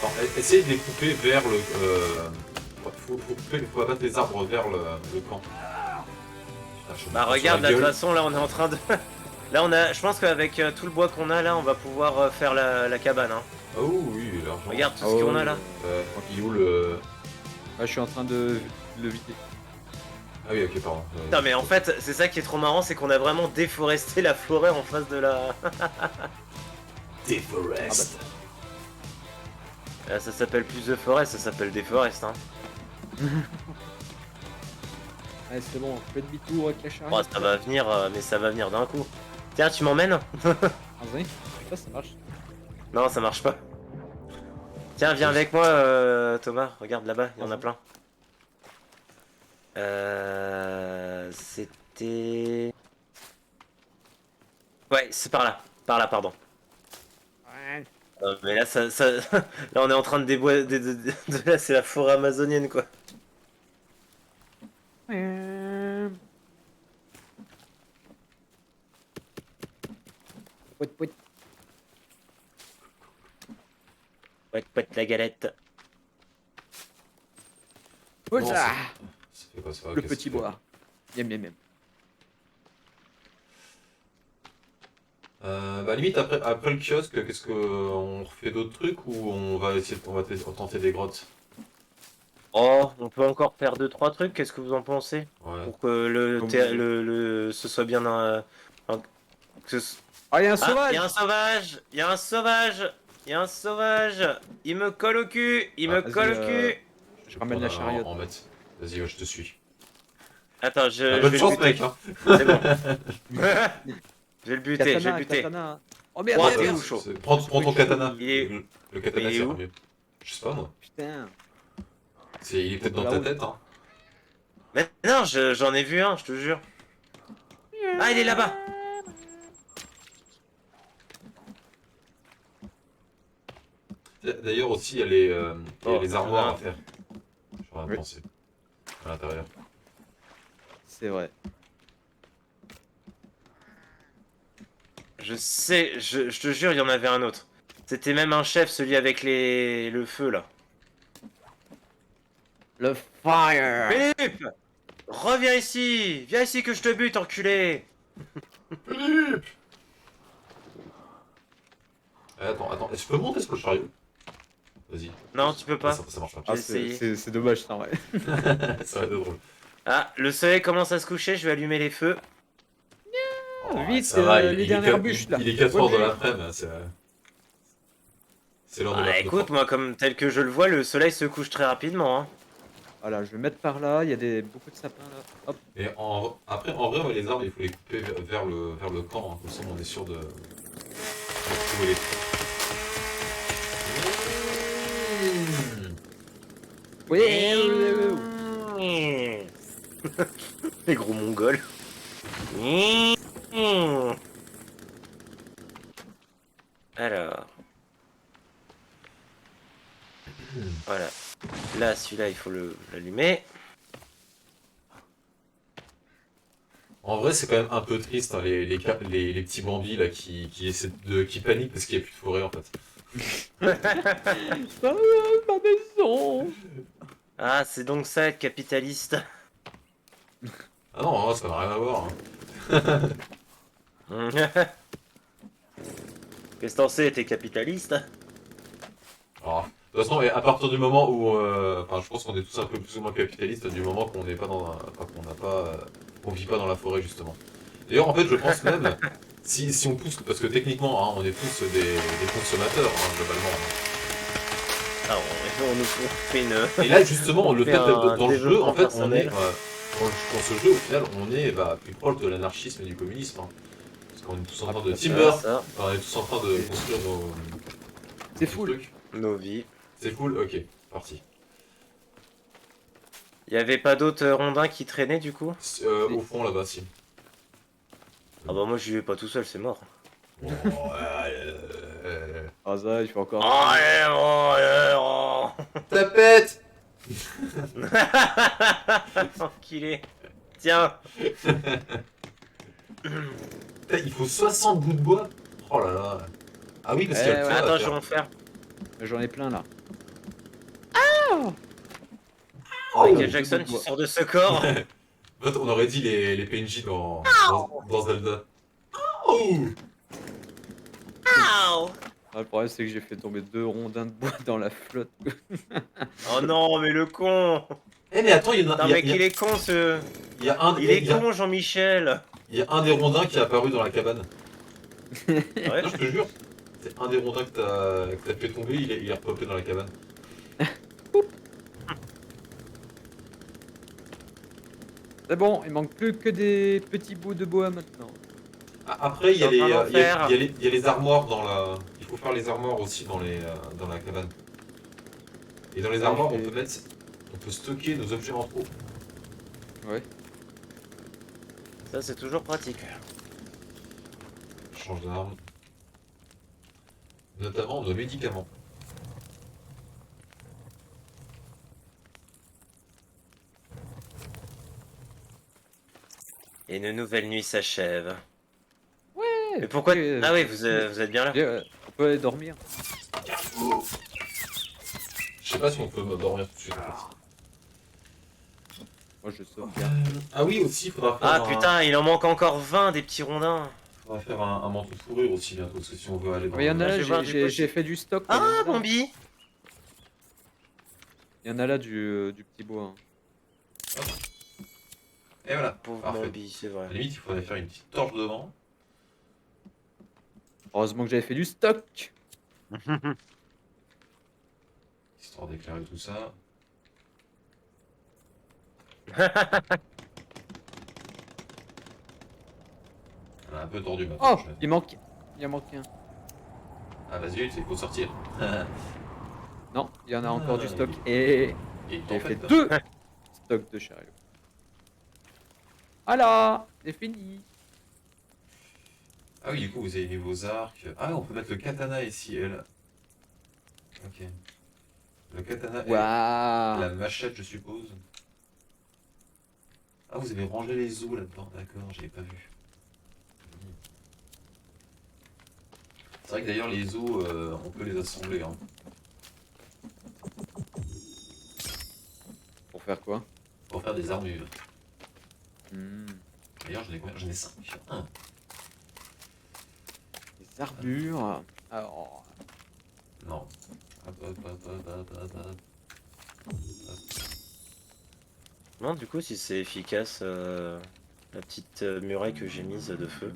Alors, essayez de les couper vers le... faut abattre les arbres vers le camp. Putain, je me Bah prends sur regarde, la là, de toute gueule. façon, là, on est en train de... Là, on a... Je pense qu'avec tout le bois qu'on a, là, on va pouvoir faire la cabane, hein. Ah oui, l'argent. Regarde tout ce qu'on a, là. Il est où le... Ah, je suis en train de le vider. Ah oui, ok, pardon. Putain, mais en fait, c'est ça qui est trop marrant, c'est qu'on a vraiment déforesté la forêt en face de la... Deforest. Là, ça s'appelle plus de forêt, ça s'appelle des forests, hein. Allez, c'est bon, fais demi-tour avec la charrue. Oh, ça va venir, mais ça va venir d'un coup. Tiens, tu m'emmènes? Vas-y, ça marche. Non, ça marche pas. Tiens, viens avec moi, Thomas. Regarde là-bas, il y en a plein. C'était... Ouais, c'est par là. Par là, pardon. Ouais. Mais là, là, on est en train de débois... Là, c'est la forêt amazonienne, quoi. Pouet, pouet. Ouais, la galette. Bon, Pouet, ah. fait quoi ça? Le Qu'est-ce petit que tu fais? bois. Miam miam miam. Bah limite après le kiosque, qu'est-ce que on refait d'autres trucs ou on va tenter des grottes? Oh, on peut encore faire 2-3 trucs, qu'est-ce que vous en pensez? Ouais. Pour que le, Comme thé- vous voulez. ce soit bien... enfin, que ce- Ah, il y a un Ah, sauvage. il y a un sauvage! Il y a un sauvage! Il y a un sauvage! Il me colle au cul! Il me Ah, vas-y, colle au cul! Je ramène la chariote. En mètre. Vas-y, ouais, je te suis. Attends, Bah, je bonne vais chance le buter. mec hein. C'est bon. Je vais le buter, je vais le Katana, buter. katana. Oh merde, Trois, merde, t'es merde. où, chaud? Prends ton katana. Il est- Le katana il est c'est où mieux. Je sais pas moi. Putain. Il est peut-être dans Là ta où- tête hein. Mais non, j'en ai vu un, je te jure. Ah, il est là-bas! D'ailleurs aussi il y a il y a Oh, les armoires là. à faire. J'aurais Oui. pensé. À l'intérieur. C'est vrai. Je sais, je te jure, il y en avait un autre. C'était même un chef, celui avec le feu, là. Le fire. Philippe! Reviens ici! Viens ici que je te bute, enculé! Attends, est-ce que je peux monter ce chariot? Vas-y. Non, tu peux pas. Ça marche pas. Ah, J'ai essayé. c'est dommage ça, ouais. Ça va être drôle. Ah, le soleil commence à se coucher, je vais allumer les feux. Vite, ça va, les dernières bûches, là. Il est 4h de Ouais, l'après-midi, c'est l'heure de Ah, la écoute, moi, comme tel que je le vois, le soleil se couche très rapidement. Hein. Voilà, je vais mettre par là, il y a beaucoup de sapins là. Hop. Et après, en vrai, les arbres, il faut les couper vers le camp, hein, comme ça on est sûr de trouver les trucs. Oui. Les gros mongols. Alors. Voilà. Là, celui-là, il faut l'allumer. En vrai, c'est quand même un peu triste, hein, les petits bambis là qui paniquent parce qu'il n'y a plus de forêt en fait. Ah, ma maison. Ah, c'est donc ça être capitaliste. Ah non, en vrai, ça n'a rien à voir. Hein. Qu'est-ce que t'en sais, t'es capitaliste? Alors, de toute façon, et à partir du moment où, enfin, je pense qu'on est tous un peu plus ou moins capitalistes du moment qu'on n'est pas qu'on vit pas dans la forêt justement. D'ailleurs, en fait, je pense même, si on pousse, parce que techniquement, hein, on est tous des consommateurs hein, globalement. Ah, on nous fait une... Et là, justement, le fait fait un dans le jeu, en fait, on est personnel. dans ce jeu, au final, on est plus proche de l'anarchisme et du communisme. Hein. Parce qu'on est tous en train de timber, ça, on est tous en train de construire nos C'est nos full. trucs. nos vies. C'est cool, ok, parti. Il y avait pas d'autres rondins qui traînaient du coup? Au fond là-bas, si. Ah bah moi j'y vais pas tout seul, c'est mort. Bon, Ah ça, il faut encore. Tapette. Enculé. Tiens. Putain, il faut 60 bouts de bois. Oh là là. Ah oui, parce qu'il y a le Ouais, feu à Attends, je faire. vais en faire. J'en ai plein là. Michael Jackson, tu sors de ce corps. En fait, on aurait dit les PNJ dans Zelda. Oh. Ah, le problème c'est que j'ai fait tomber 2 rondins de bois dans la flotte. Oh non, mais le con. Eh mais attends, il y en a, Non, il y a- mec, il est con ce. il y a un, Il est il y a- con, Jean-Michel. il y a un des rondins qui est apparu dans la cabane. Ouais. Non, je te jure. C'est un des rondins que t'as fait tomber, il est repopé dans la cabane. C'est bon, il manque plus que des petits bouts de bois maintenant. Après, il y a Je suis en train d'en faire. il y a les armoires dans la. Il faut faire les armoires aussi dans la cabane. Et dans les armoires, on peut stocker nos objets en trop. Ouais. Ça, c'est toujours pratique. Change d'arme. Notamment nos médicaments. Et une nouvelle nuit s'achève. Ouais. Mais pourquoi... ok. Ah oui, vous êtes bien là. On peut aller dormir. Je sais pas si on peut dormir tout de suite. En fait. Moi Moi je sauvegarde. Ah oui, aussi, il faudra faire Ah putain, il en manque encore 20 des petits rondins. faudra faire un manteau de fourrure aussi bientôt, parce que si on veut aller dans Mais il y en a je là, vais voir du coup. j'ai fait du stock. Ah, il y en a là. Bambi. Il y en a là du petit bois. Hein. Et voilà, Pauvre parfait. Bambi, c'est À vrai. la limite, il faudrait faire une petite torche devant. Heureusement que j'avais fait du stock. Histoire d'éclairer tout ça. On a un peu tordu ma Oh, torche. il manque un. Ah vas-y, il faut sortir. Non, il y en a encore du Ah, stock. il- Et Et j'ai en fait fait, 2 stocks de chariot. Voilà, c'est fini. Ah oui, du coup, vous avez mis vos arcs. Ah, on peut mettre le katana ici, elle. Ok. Le katana et Waouh. la machette, je suppose. Ah, vous avez rangé les os là-dedans, d'accord, j'avais pas vu. C'est vrai que d'ailleurs, les os, on peut les assembler. Hein. Pour faire quoi? Pour faire des armures. Hmm, D'ailleurs, j'en ai combien? J'en ai 5. Les armures. Alors, Non. Hop, hop, hop, hop, hop, hop, hop. Non, du coup, si c'est efficace, la petite muraille que j'ai mise de feu.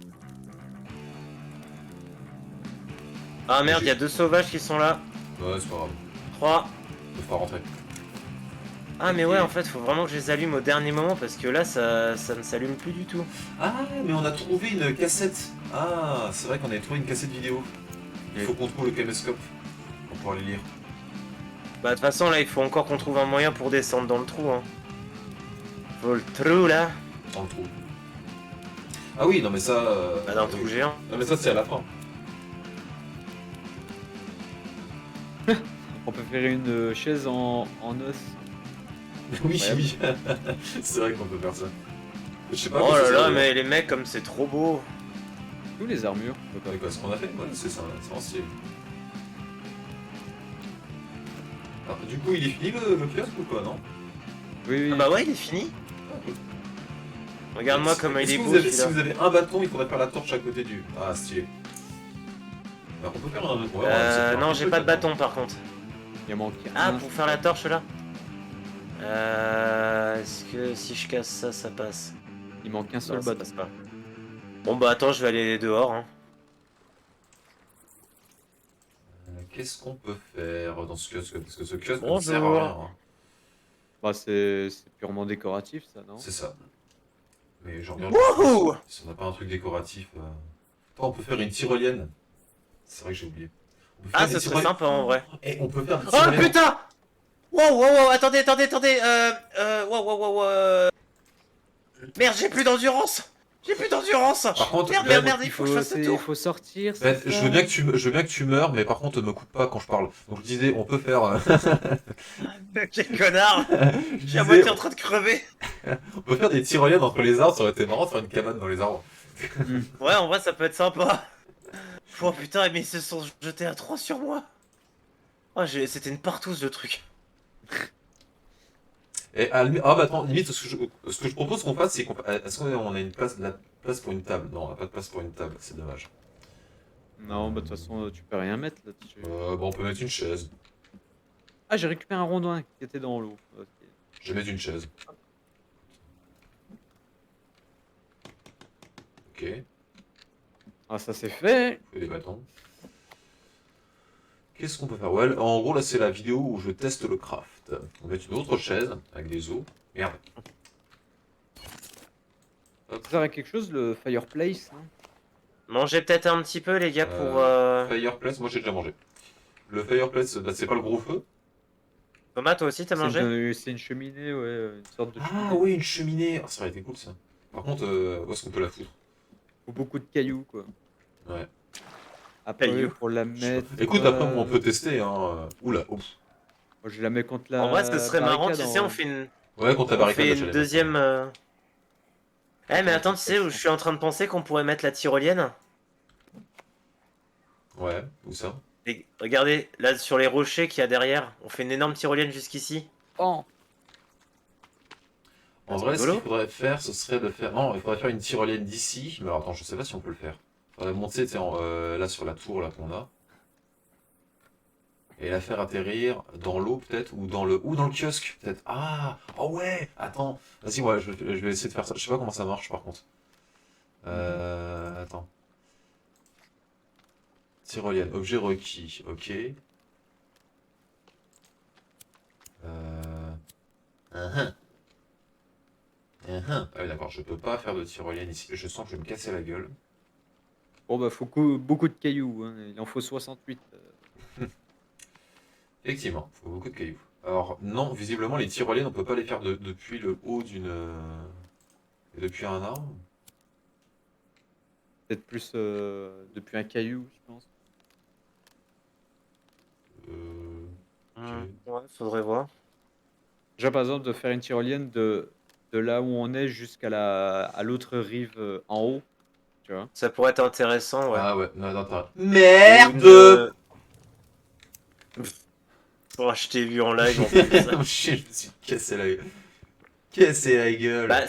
Ah merde, il y a 2 sauvages qui sont là. Ouais, c'est pas grave. 3. Faut pas rentrer. Ah mais ouais, en fait, faut vraiment que je les allume au dernier moment parce que là, ça ne s'allume plus du tout. Ah, mais on a trouvé une cassette. Ah, c'est vrai qu'on avait trouvé une cassette vidéo. Il faut qu'on trouve le caméscope pour pouvoir les lire. Bah de toute façon, là, il faut encore qu'on trouve un moyen pour descendre dans le trou. Hein. Faut le trou là. Dans le trou. Ah oui, non mais ça... Bah dans le trou géant. Non mais ça c'est à la fin. on peut faire une chaise en os. Oui, Ouais. oui. C'est vrai qu'on peut faire ça. Je sais pas Oh quoi là c'est là, ça, mais les mecs, comme c'est trop beau. Tous les armures. on peut C'est pas quoi ce qu'on a fait? Ouais, c'est ça, c'est ancien. Alors, du coup, il est fini le kiosque ou quoi, non? Oui, oui. Ah bah ouais, il est fini. Regarde-moi comme il Est-ce est que beau vous avez, si celui-là. vous avez un bâton, il faudrait faire la torche à côté du... Ah, stylé. Alors, on peut faire un... Ouais, on va essayer de faire un Non, petit j'ai truc, pas de attends. bâton par contre. Il en manque Ah, un. pour faire la torche là. Est-ce que si je casse ça, ça passe? Il manque un seul Non, ça bâton. passe pas. Bon bah attends, je vais aller dehors. Hein. Qu'est-ce qu'on peut faire dans ce kiosque? Parce que ce kiosque ne Bonjour. sert à rien. Hein. Bah, c'est purement décoratif, ça, non? C'est ça. Mais j'en regarde Wouhou! si on n'a pas un truc décoratif. Attends, on peut faire une tyrolienne. C'est vrai que j'ai oublié. On peut faire Ah, des ça serait tyroliennes. sympa en vrai. Et on peut faire des Oh tyroliennes. putain! Wow, wow, wow, attendez, wow, wow, wow, Merde, j'ai plus d'endurance! J'ai plus d'endurance! Par contre, Merde, Ben, merde, il faut que je fasse le il tour! faut sortir. Ben, c'est je ça veux bien que tu meurs, mais par contre, ne me coupe pas quand je parle. Donc je disais, on peut faire. Quel connard! je Je suis à disais, moitié en train de crever! on peut faire des tyroliennes entre les arbres, ça aurait été marrant de faire une cabane dans les arbres. Ouais, en vrai, ça peut être sympa. Oh putain, mais ils se sont jetés à 3 sur moi! Oh, c'était une partouze le truc. Et ah bah attends, limite, ce que je propose qu'on fasse, c'est qu'on. Est-ce qu'on a une place, la place pour une table? Non, on n'a pas de place pour une table, c'est dommage. Non, bah, de toute façon, tu peux rien mettre là-dessus. Bah, on peut mettre une chaise. Ah, j'ai récupéré un rondin qui était dans l'eau. Ok. Je vais mettre une chaise. Ok, Ah, ça c'est fait. et des bâtons. Qu'est-ce qu'on peut faire? Ouais, en gros, là, c'est la vidéo où je teste le craft. On va mettre une autre chaise avec des os. Merde. Ça sert à quelque chose le fireplace hein? Mangez peut-être un petit peu, les gars, pour. Fireplace, moi j'ai déjà mangé. Le fireplace, bah, c'est pas le gros feu. Thomas, toi aussi, t'as mangé? C'est une cheminée, ouais, une sorte de Ah cheminée. oui, une cheminée. Ah, ça aurait été cool ça. Par contre, où est-ce qu'on peut la foutre? Faut beaucoup de cailloux quoi. Ouais. Après, Cailloux. pour la mettre. Écoute, après, on peut tester. Hein. Oula, oups. Moi, je la mets contre la. En vrai, ce serait marrant, tu barricade sais, en- on fait une. Ouais, contre la On barricade. fait là, une j'allais deuxième. Eh, mais Ouais, attends, tu sais où je suis en train de penser qu'on pourrait mettre la tyrolienne? mettre. Ouais, où ça? Et regardez, là sur les rochers qu'il y a derrière, on fait une énorme tyrolienne jusqu'ici. Oh. En C'est vrai, ce rigolo. qu'il faudrait faire, ce serait de faire. Non, il faudrait faire une tyrolienne d'ici. Mais alors, attends, je sais pas si on peut le faire. Il faudrait monter, tu sais, là sur la tour là qu'on a. Et la faire atterrir dans l'eau, peut-être, ou dans le kiosque, peut-être. Ah! Oh ouais! Attends. Vas-y, ouais, je vais essayer de faire ça. Je sais pas comment ça marche, par contre. Attends. Tyrolienne, objet requis. Ok. Euh... uhum. Ah oui, d'accord, je peux pas faire de tyrolienne ici. Je sens que je vais me casser la gueule. Bon, bah, faut beaucoup de cailloux. Hein. Il en faut 68. Effectivement, il faut beaucoup de cailloux. Alors, non, visiblement, les tyroliennes, on peut pas les faire depuis le haut depuis un arbre. Peut-être plus depuis un caillou, je pense. Ok. Ouais, faudrait voir. Déjà, par exemple, de faire une tyrolienne de là où on est jusqu'à à l'autre rive en haut, tu vois. Ça pourrait être intéressant, ouais. Ah ouais, non, non, t'as... Ou Merde! Oh, je t'ai vu en live en plus. Oh shit, je me suis cassé la gueule. Cassé la gueule. Bah,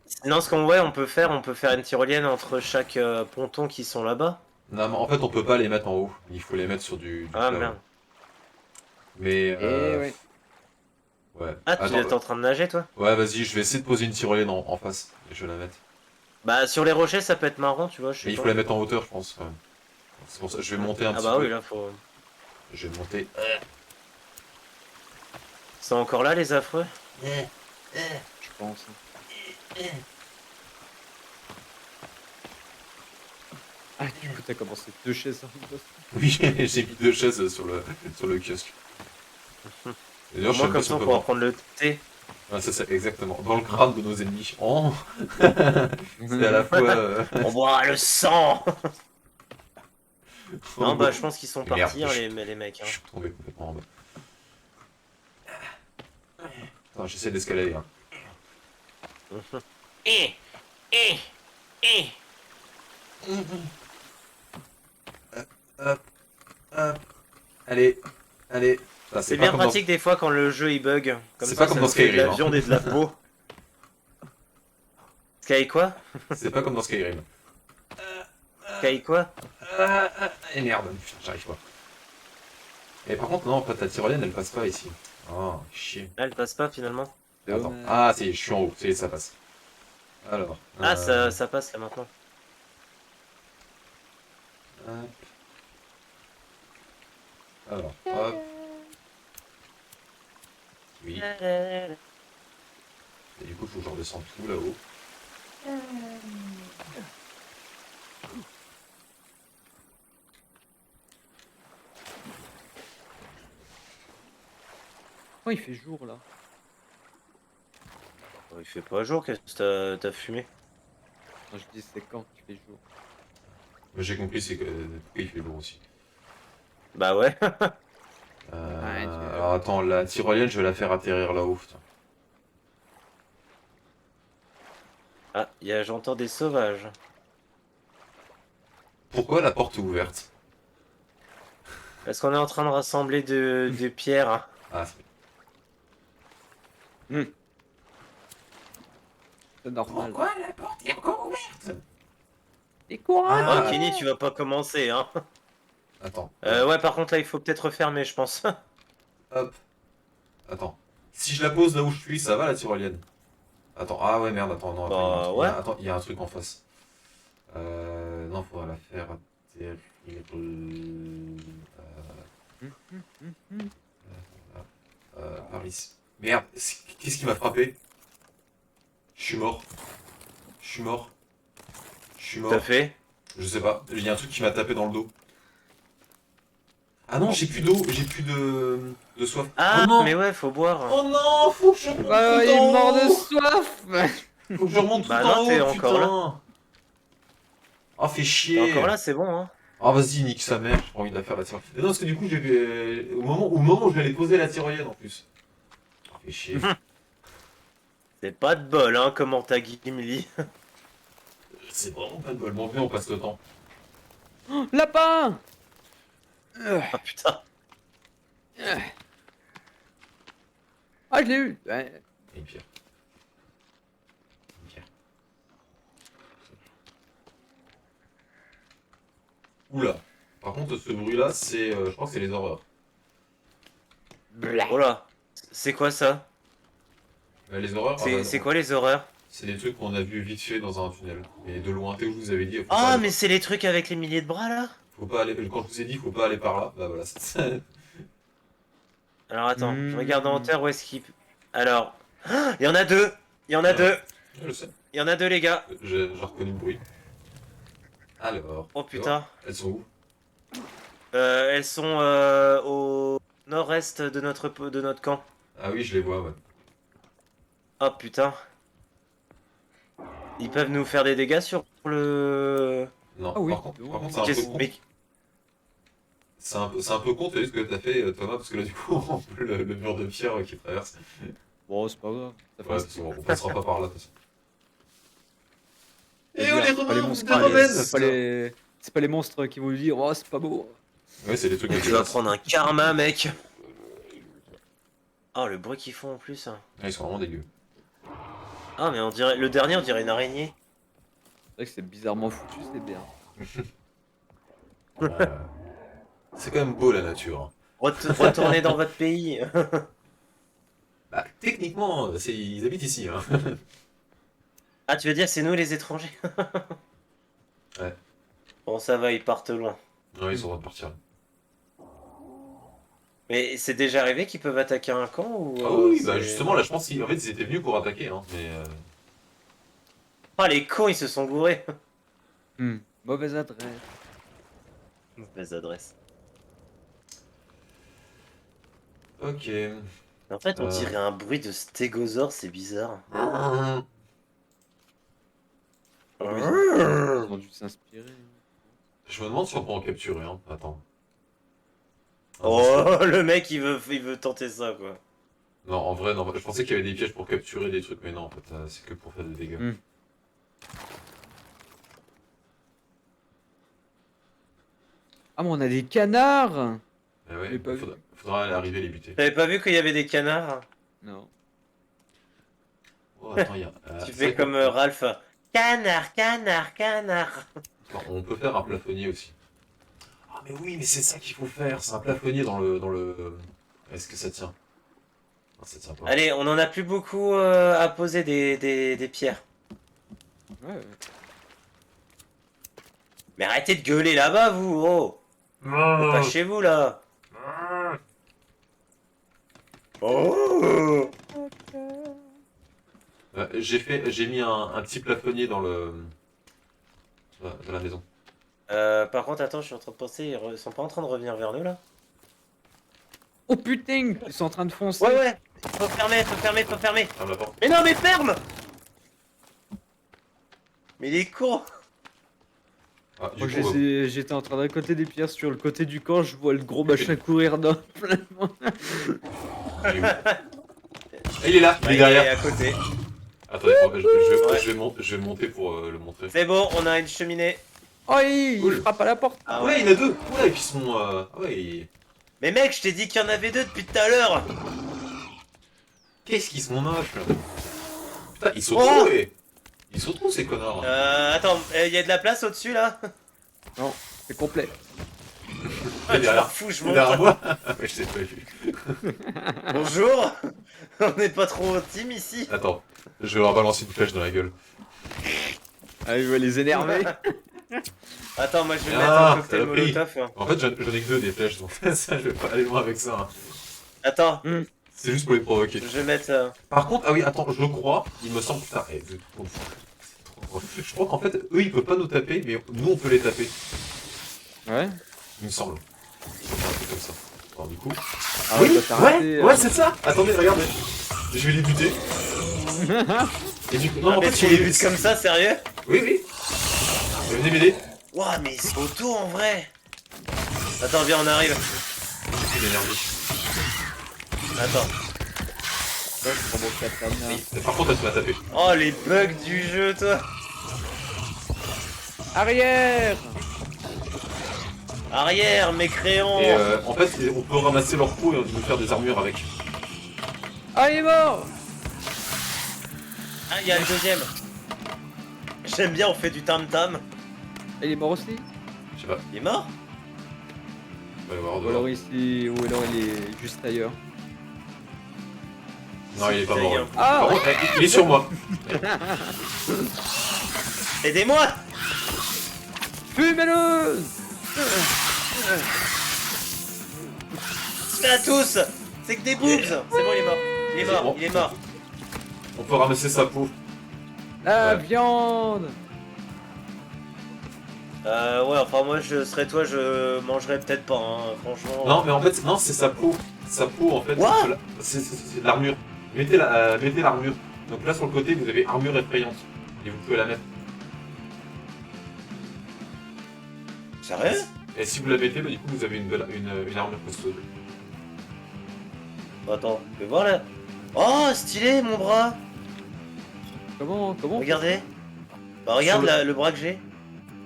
sinon, ce qu'on ouais, on peut faire une tyrolienne entre chaque ponton qui sont là-bas. Non, mais en fait, on peut pas les mettre en haut. Il faut les mettre sur du Ah plat, ouais. merde. Mais, Et ouais. ouais. Ah, tu Attends, es en train de nager, toi? ouais, vas-y, je vais essayer de poser une tyrolienne en face. Et je vais la mettre. Bah, sur les rochers, ça peut être marrant, tu vois, je Mais sais il faut pas. la mettre en hauteur, je pense, quand même. C'est pour ça, je vais monter un Ah petit bah oui, peu. là, faut... Je vais monter. C'est encore là, les affreux? Je pense. Ah, du coup, t'as commencé 2 chaises en boss. Oui, j'ai mis 2 chaises sur le kiosque. Et Au D'ailleurs, je sais moins, même pas comme si ça, on on peut pourra voir. prendre le thé. Ouais, c'est ça, exactement. Dans le crâne de nos ennemis. Oh. C'est à la fois. On boira le sang! En Non, bah, gros- je pense qu'ils sont Et merde, partis, hein, les mecs. je Hein. suis tombé complètement en bas. Attends, j'essaie d'escalader. Hein. Eh, eh, eh. Hop, hop. Allez, allez. Ah, C'est pas bien comme dans... pratique des fois quand le jeu il bug. Comme C'est ça, pas comme ça dans nous fait de la Skyrim. Hein. viande et de la peau. Sky quoi? C'est pas comme dans Skyrim. Sky quoi? Et merde, putain, j'arrive pas. Et par contre, non, en fait, la tyrolienne, elle passe pas ici. Oh, chier. Ah, elle passe pas finalement. Attends. Dommage. Ah, si, je suis en haut. C'est ça passe. Alors. Ah, ça passe là maintenant. Hop. Alors, hop. Oui. Et du coup, il faut que je redescende tout là-haut. Oh, il fait jour là. Il fait pas jour, qu'est-ce que t'as fumé? Non, je dis c'est quand qu'il fait jour. Mais j'ai compris, c'est que il fait lourd aussi. Bah ouais. Alors attends, la tyrolienne, je vais la faire atterrir là-haut. Putain. Ah, j'entends des sauvages. Pourquoi la porte est ouverte? Parce qu'on est en train de rassembler des pierres. Hein. Ah, C'est normal. la porte est encore ouverte? Et courage. Oh, Ah, Kenny, tu vas pas commencer, hein. attends. Ouais, par contre, là, il faut peut-être refermer, je pense. Hop. Attends. Si je la pose là où je suis, ça va la tyrolienne? Attends, ah ouais, merde, attends, non, attends, Bah, attends, il y a un truc en face. Non, faudra la faire atterrir. Par ici. Merde, qu'est-ce qui m'a frappé? Je suis mort. Je suis mort. Je suis mort. T'as fait? Je sais pas, il y a un truc qui m'a tapé dans le dos. Ah non, j'ai plus d'eau, j'ai plus de soif. Ah, Oh non! mais ouais, faut boire. Oh non, faut que je remonte Bah, tout il est en mort haut. de soif. Faut que je remonte tout Bah en non, t'es haut, encore putain. là. Oh, fais T'es chier. encore là, c'est bon, hein. Ah vas-y, nique sa mère, j'ai pas envie de la faire la tyrolienne. Mais non, parce que du coup, au moment où je vais aller poser la tyrolienne en plus. Oh, fais chier. C'est pas de bol, hein, comment t'as Gimli. C'est vraiment pas de bol. Bon, viens, on passe le temps. Lapin. Ah putain. Ah, je l'ai eu. Ouais. Et pire. Oula. Par contre, ce bruit-là, c'est, je crois que c'est les horreurs. Oh là. C'est quoi ça? Les horreurs, ah bah, C'est quoi les horreurs? c'est des trucs qu'on a vu vite fait dans un tunnel. Et de loin, Théo, je vous avais dit, Ah, mais c'est les trucs avec les milliers de bras là? faut pas aller. Quand je vous ai dit, faut pas aller par là. Bah voilà. Alors attends, je regarde en hauteur où est-ce qu'il... Alors... Ah, il y en a deux! Il y en a deux! Je sais. Il y en a deux les gars! J'ai reconnu le bruit. Alors. Oh putain. Elles sont où? Elles sont au nord-est de notre camp. Ah oui, je les vois, ouais. Oh putain. Ils peuvent nous faire des dégâts sur le... Non, Ah oui. par contre, c'est un peu Qu'est-ce- con. mais- C'est un peu con, t'as vu ce que t'as fait, Thomas, parce que là, du coup, on peut le mur de pierre qui traverse. Bon, c'est pas grave. Ça Ouais, fait on passera pas par là, de toute façon. C'est Et bien, oh, les c'est pas les Romains, monstres, des Romaines c'est pas les monstres qui vont lui dire oh c'est pas beau. Ouais, c'est des trucs de Tu vas dégueulasses. prendre un karma mec. Oh le bruit qu'ils font en plus. Ah, ils sont vraiment dégueux. Ah mais on dirait... Le dernier on dirait une araignée. C'est vrai que c'est bizarrement foutu, c'est bien. Euh, c'est quand même beau, la nature. Retournez dans votre pays. Bah, techniquement, ils habitent ici, hein. Ah tu veux dire c'est nous les étrangers? Ouais. Bon ça va, ils partent loin. Ouais, ils sont en train de partir. Mais c'est déjà arrivé qu'ils peuvent attaquer un camp ou... Ah oui, bah c'est- justement, là, je pense qu'en fait, ils étaient venus pour attaquer, hein. Mais Ah les cons ils se sont gourés. Mauvaise adresse. Mauvaise adresse. ok. En fait on dirait un bruit de stégosaure, c'est bizarre. Ils ont dû s'inspirer. Je me demande si on peut en capturer, hein. Attends. Oh le mec il veut tenter ça quoi. Non, en vrai, non. Je pensais qu'il y avait des pièges pour capturer des trucs, mais non, en fait, c'est que pour faire des dégâts. Ah mais on a des canards. Ah ouais, J'ai pas vu. faudra aller arriver les buter. T'avais pas vu qu'il y avait des canards? Non. Oh, attends, il y a. Tu c'est fais vrai comme qu'on- Ralph. Canard, canard, canard. Attends, on peut faire un plafonnier aussi. Ah, mais oui, mais c'est ça qu'il faut faire. C'est un plafonnier dans le. Est-ce que ça tient? Non, ça tient pas. Allez, on en a plus beaucoup à poser des pierres. Ouais. Mais arrêtez de gueuler là-bas, vous, oh! Pas chez vous, là! Oh! J'ai mis un petit plafonnier dans dans la maison. Par contre, attends, je suis en train de penser, ils sont pas en train de revenir vers nous, là? Oh putain, ils sont en train de foncer. Ouais, ouais! Faut fermer, faut fermer, faut fermer! Ferme la porte. Mais non, mais ferme! Mais il est con! Ah, du Moi coup, j'étais en train de récolter des pierres sur le côté du camp, je vois le gros machin courir dans plein de monde. il est où? Il est là, il est Ouais, derrière. à côté. Attendez, Ouais. je vais monter pour le montrer. C'est bon, on a une cheminée. Oh il Cool. frappe à la porte. Ah ouais, il y en a deux. Ouais, et puis ils sont. Ah ouais, Mais mec, je t'ai dit qu'il y en avait deux depuis tout à l'heure! qu'est-ce qu'ils sont moches là. Putain, ils sont Oh trop, ils sont trop ces connards. Attends, il y a de la place au-dessus, là? Non, c'est complet. Ah, je m'en derrière- fous, je Il est derrière monte. moi. Ouais, je t'ai pas vu. Bonjour! On n'est pas trop intime ici. Attends, je vais leur balancer une flèche dans la gueule. Ah il va les énerver. Attends, moi je vais Ah, mettre un cocktail saloperie. molotov. Hein. En fait, j'en ai que deux des flèches, donc ça, je vais pas aller loin avec ça. Hein. Attends, C'est juste pour les provoquer. je vais mettre. Par contre, ah oui, attends, je crois, il me semble. Putain, vous êtes trop fous. C'est trop drôle. Je crois qu'en fait, eux ils peuvent pas nous taper, mais nous on peut les taper. Ouais. Il me semble. Je vais faire un truc comme ça. Alors, du coup. Ah oui, bah, t'as raté, ouais, c'est ça. Attendez, regardez. Je vais les buter. Et du coup, non, en mais fait, tu sur les les butes comme ça, sérieux? Oui, oui. Venez m'aider. Ouah, mais ils sont tôt en vrai. Attends, viens, on arrive. C'est l'énergie. Attends. Ouais, je prends mon katana. Et par contre, elle m'a tapé. Oh, les bugs du jeu, toi. Arrière. Arrière, mécréant. Et en fait, on peut ramasser leur peau et nous faire des armures avec. Ah il est mort. Ah, il y a le deuxième. J'aime bien, on fait du tam-tam. Il est mort aussi. Je sais Il est mort? On va le voir Ou dehors. alors ici, ou alors il est juste ailleurs. Non, il est pas Ça y mort. est. lui. Ah Par contre, il est sur moi. Aidez-moi! Fumez-le! C'est à tous! C'est que des boobs! C'est bon, il est mort. Il est C'est mort, bon. il est mort. On peut ramasser sa peau. La Ouais. viande! Ouais, enfin, moi, je serais toi, je mangerais peut-être pas, hein, franchement. Non, mais en fait, non, c'est sa peau. Sa peau, en fait, What c'est de l'armure. Mettez l'armure. Donc là, sur le côté, vous avez armure effrayante. Et vous pouvez la mettre. Sérieux? Et si vous la mettez, bah, du coup, vous avez une armure costaud. Attends, je vais voir là. Oh, stylé, mon bras! Comment Regardez. Bah, regarde Sur le- le bras que j'ai.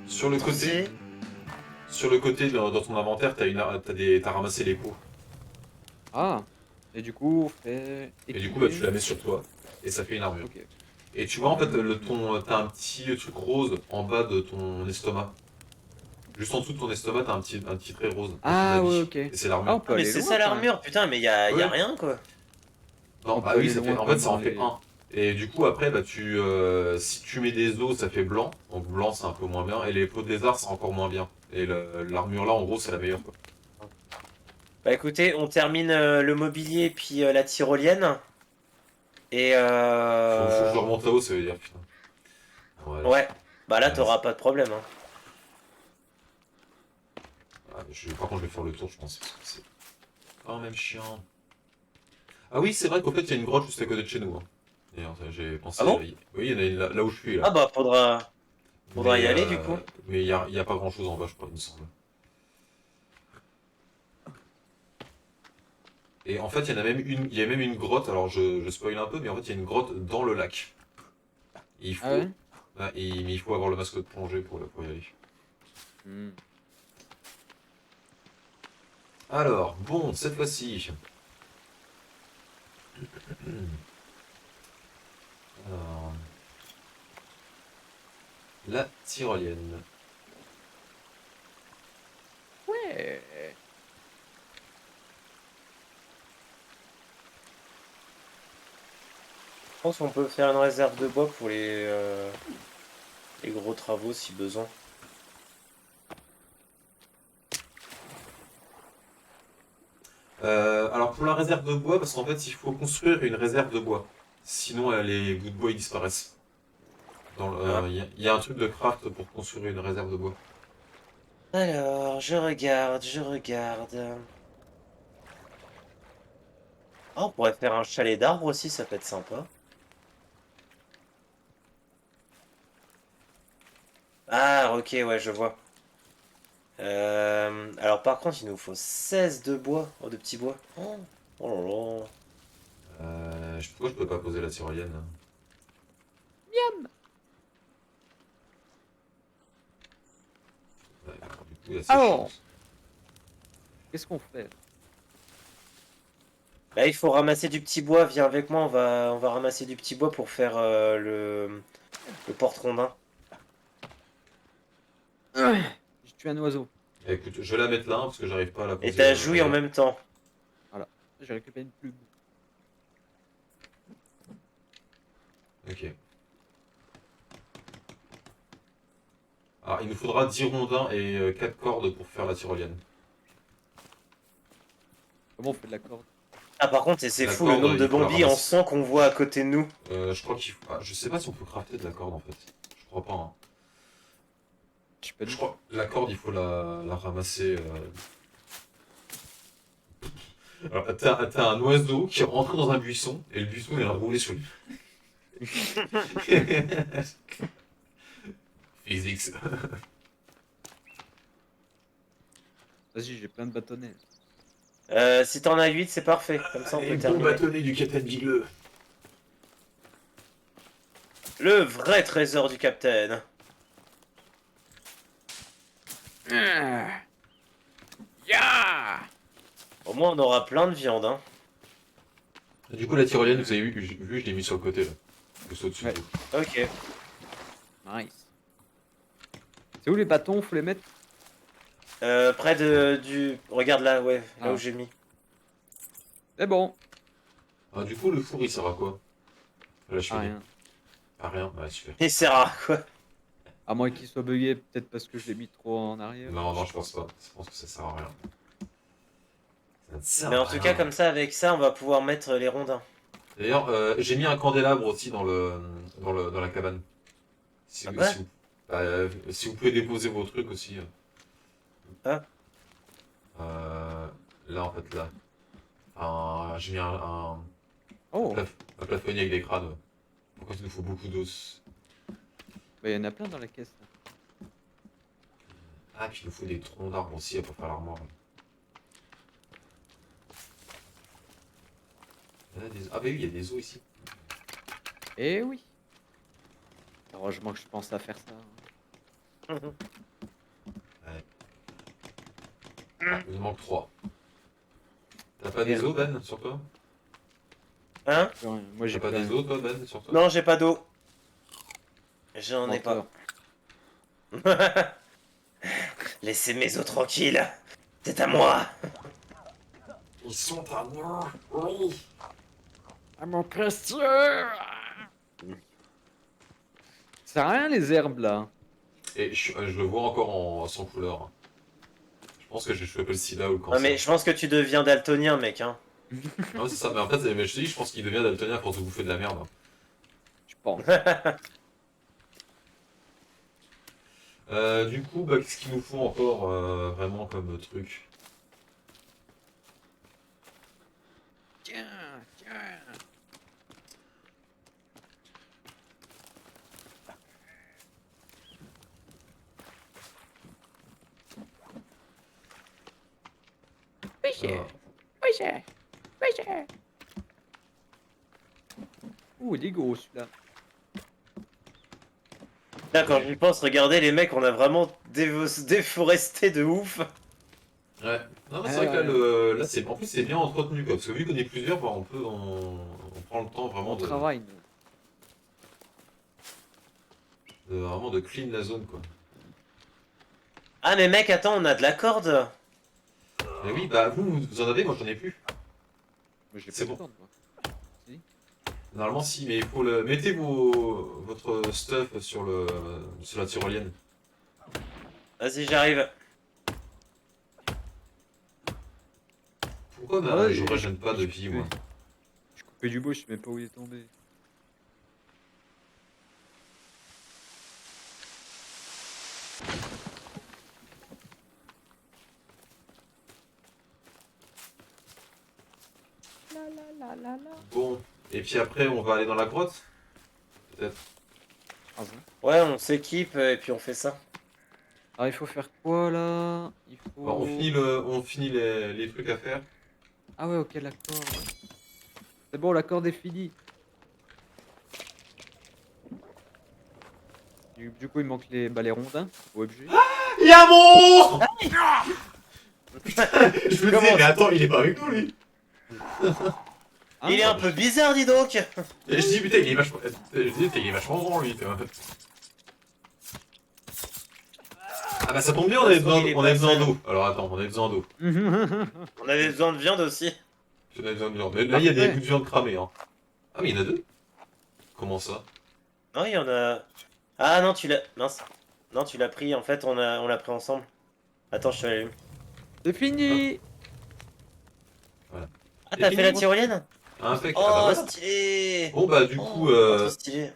Sur le Trop côté, stylé. dans ton inventaire, t'as ramassé les peaux. Ah! Et du coup, on fait. Et du coup, bah, tu la mets sur toi. Et ça fait une armure. Ok. Et tu vois, en fait, t'as un petit truc rose en bas de ton estomac. Juste en dessous de ton estomac, t'as un petit trait rose. Ah, Un petit ouais, habit. ok. Et c'est Ah, l'armure. on peut Ah, mais aller c'est loin, ça quand même. l'armure, putain, mais y a Ouais. rien quoi. Non, on bah peut oui, aller ça fait, loin en quand fait, ça en même fait dans un. Et du coup, après, bah, si tu mets des os, ça fait blanc. Donc blanc, c'est un peu moins bien. Et les peaux de lézard, c'est encore moins bien. Et l'armure là, en gros, c'est la meilleure. Quoi. Bah écoutez, on termine le mobilier puis la tyrolienne. Et Faut que je remonte là-haut, ça veut dire, putain. Ouais. Ouais, bah là Ouais, t'auras pas de problème. Hein. Par contre, je vais faire le tour, je pense. Parce que c'est quand même chiant. Ah oui, c'est vrai qu'en fait, il y a une grotte juste à côté de chez nous. Hein. D'ailleurs, j'ai pensé. Ah bon Oui, il y en a une là où je suis là. Ah bah faudra y Mais, aller du coup. Mais il y a pas grand chose en bas, je crois, il me semble. Et en fait, il y a même une grotte, alors je spoil un peu, mais en fait, il y a une grotte dans le lac. Et il faut, Ah ouais? mais il faut avoir le masque de plongée pour y aller. Hmm. Alors, bon, cette fois-ci. Alors, la tyrolienne. Ouais. Je pense qu'on peut faire une réserve de bois pour les gros travaux si besoin. Alors pour la réserve de bois, parce qu'en fait il faut construire une réserve de bois. Sinon les bouts de bois ils disparaissent. Il y a un truc de craft pour construire une réserve de bois. Alors, je regarde. Oh, on pourrait faire un chalet d'arbres aussi, ça peut être sympa. Ah, ok, ouais, je vois. Alors par contre, il nous faut 16 de bois, oh, de petits bois. Oh, oh là là. Pourquoi je peux pas poser la tyrolienne là Ouais, alors, du coup, il y a ces Alors. choses. Qu'est-ce qu'on fait? Là, il faut ramasser du petit bois. Viens avec moi, on va ramasser du petit bois pour faire le porte-rondin. J'ai tué un oiseau. Écoute, je vais la mettre là parce que j'arrive pas à la poser. Et t'as joué en même temps. J'ai récupéré une plume. Ok. Alors il nous faudra 10 rondins et 4 cordes pour faire la tyrolienne. Comment on fait de la corde? Ah, par contre, et c'est La fou le corde, nombre de il faut la bambis en ramasser. sang qu'on voit à côté de nous. Je crois qu'il faut. Ah, je sais pas si on peut crafter de la corde en fait. Je crois pas. Hein. Je sais pas Je du crois que la corde il faut la ramasser. Alors t'as un oiseau qui est rentré dans un buisson et le buisson il a roulé sur lui. Physics. Vas-y, j'ai plein de bâtonnets. Si t'en as 8, c'est parfait. Comme ça, on peut Et bon terminer. bâtonnet du Capitaine Bigleux. Le vrai trésor du capitaine. Ya! Au moins, on aura plein de viande. Hein. Du coup la tyrolienne vous avez vu je l'ai mis sur le côté là. Juste au-dessus Ouais. de vous. Ok. Nice. C'est où les bâtons? Faut les mettre? Près du... Regarde là, ouais, là Ah. où j'ai mis. C'est bon. Ah, du coup, le four, il sert à quoi? Là, je Ah, finis. rien. Ah, rien? Ouais, super. Et c'est rare, quoi. À moins qu'il soit bugué, peut-être parce que je l'ai mis trop en arrière. Non, non, je pense pas. Je pense que ça sert à rien. Ça ne sert Mais à en tout rien. cas, comme ça, avec ça, on va pouvoir mettre les rondins. D'ailleurs, j'ai mis un candélabre aussi dans la cabane. Si, Ah vous- ouais si, vous, si vous pouvez déposer vos trucs aussi. Ah. Là, en fait, là. J'ai mis Oh, un plafonnier avec des crânes. Pourquoi il nous faut beaucoup d'os? bah, il y en a plein dans la caisse. Là. Ah, puis il nous faut des troncs d'arbres aussi pour faire l'armoire. Ah, bah oui, il y a des os ici. Eh oui. Heureusement que je pense à faire ça. Ah, il nous manque 3. T'as pas des Merde. os, Ben, sur toi? Hein? Moi J'ai j'ai pas des os, toi, Ben, sur toi? Non, j'ai pas d'eau. J'en ai pas. Menteur. Laissez mes os tranquilles. C'est à moi. Ils sont à moi. Oui. Ah mon précieux. Ça sert à rien les herbes là. Et je le vois encore sans couleur. Je pense que j'ai chopé le sida ou le Non, cancer. mais je pense que tu deviens daltonien, mec. Hein. Non, c'est ça, mais en fait, mais je te dis, je pense qu'il devient daltonien pour te bouffer de la merde. Je pense. Du coup, bah, qu'est-ce qu'il nous faut encore vraiment comme truc? Tiens, tiens. Ouh, il est gros celui-là. Là, quand j'y pense, regardez les mecs, on a vraiment déforesté de ouf. Ouais. Non, mais c'est Ah vrai que là, ouais. là en plus, c'est bien entretenu, quoi. Parce que vu qu'on est plusieurs, bah, on prend le temps vraiment On travaille nous. vraiment de clean la zone, quoi. Ah, mais mec, attends, on a de la corde. Mais oui, bah, vous en avez, moi, j'en ai plus. Moi j'ai C'est pas de bon. corde, moi. Normalement, si, mais il faut mettez votre stuff sur la tyrolienne. Vas-y, j'arrive. Pourquoi Ah ouais, je et- régène pas de je vie, coupais. moi? Je coupais du bois, je sais même pas où il est tombé. Bon, et puis après, on va aller dans la grotte? Peut-être. Ah bon. Ouais, on s'équipe et puis on fait ça. Alors il faut faire quoi là? Il faut... Bon, on finit les trucs à faire. Ah ouais, ok, l'accord. C'est bon, l'accord est fini. Du coup, il manque les rondins au objet. Il y a un monstre! Putain, je me Comment disais, mais attends, il est pas avec nous, lui! Ah, Il est un peu bizarre, dis donc. Et je dis, putain, il est vachement. Je dis, putain, il est vachement grand, lui. tu vois. Ah bah ça tombe bien, on avait besoin d'eau. Alors attends, on avait besoin d'eau. On avait besoin de viande aussi. On avait besoin de viande. Mais là, il y a des Parfait. bouts de viande cramés. Hein. Ah, mais il y en a deux? Comment ça? Non, il y en a... Ah non, tu l'as... Mince. Non, tu l'as pris, en fait, on l'a pris ensemble. Attends, je te l'allume. C'est fini. Ah, t'as Et fait la fini, tyrolienne? Impec. Oh, Ah bah voilà. stylé. Bon bah du Oh, coup, trop stylé.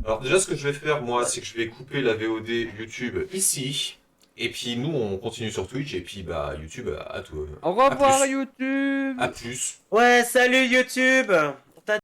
alors déjà ce que je vais faire moi, c'est que je vais couper la VOD YouTube ici. Et puis nous on continue sur Twitch et puis bah YouTube à tout. Au revoir plus. YouTube. À plus. Ouais, salut YouTube.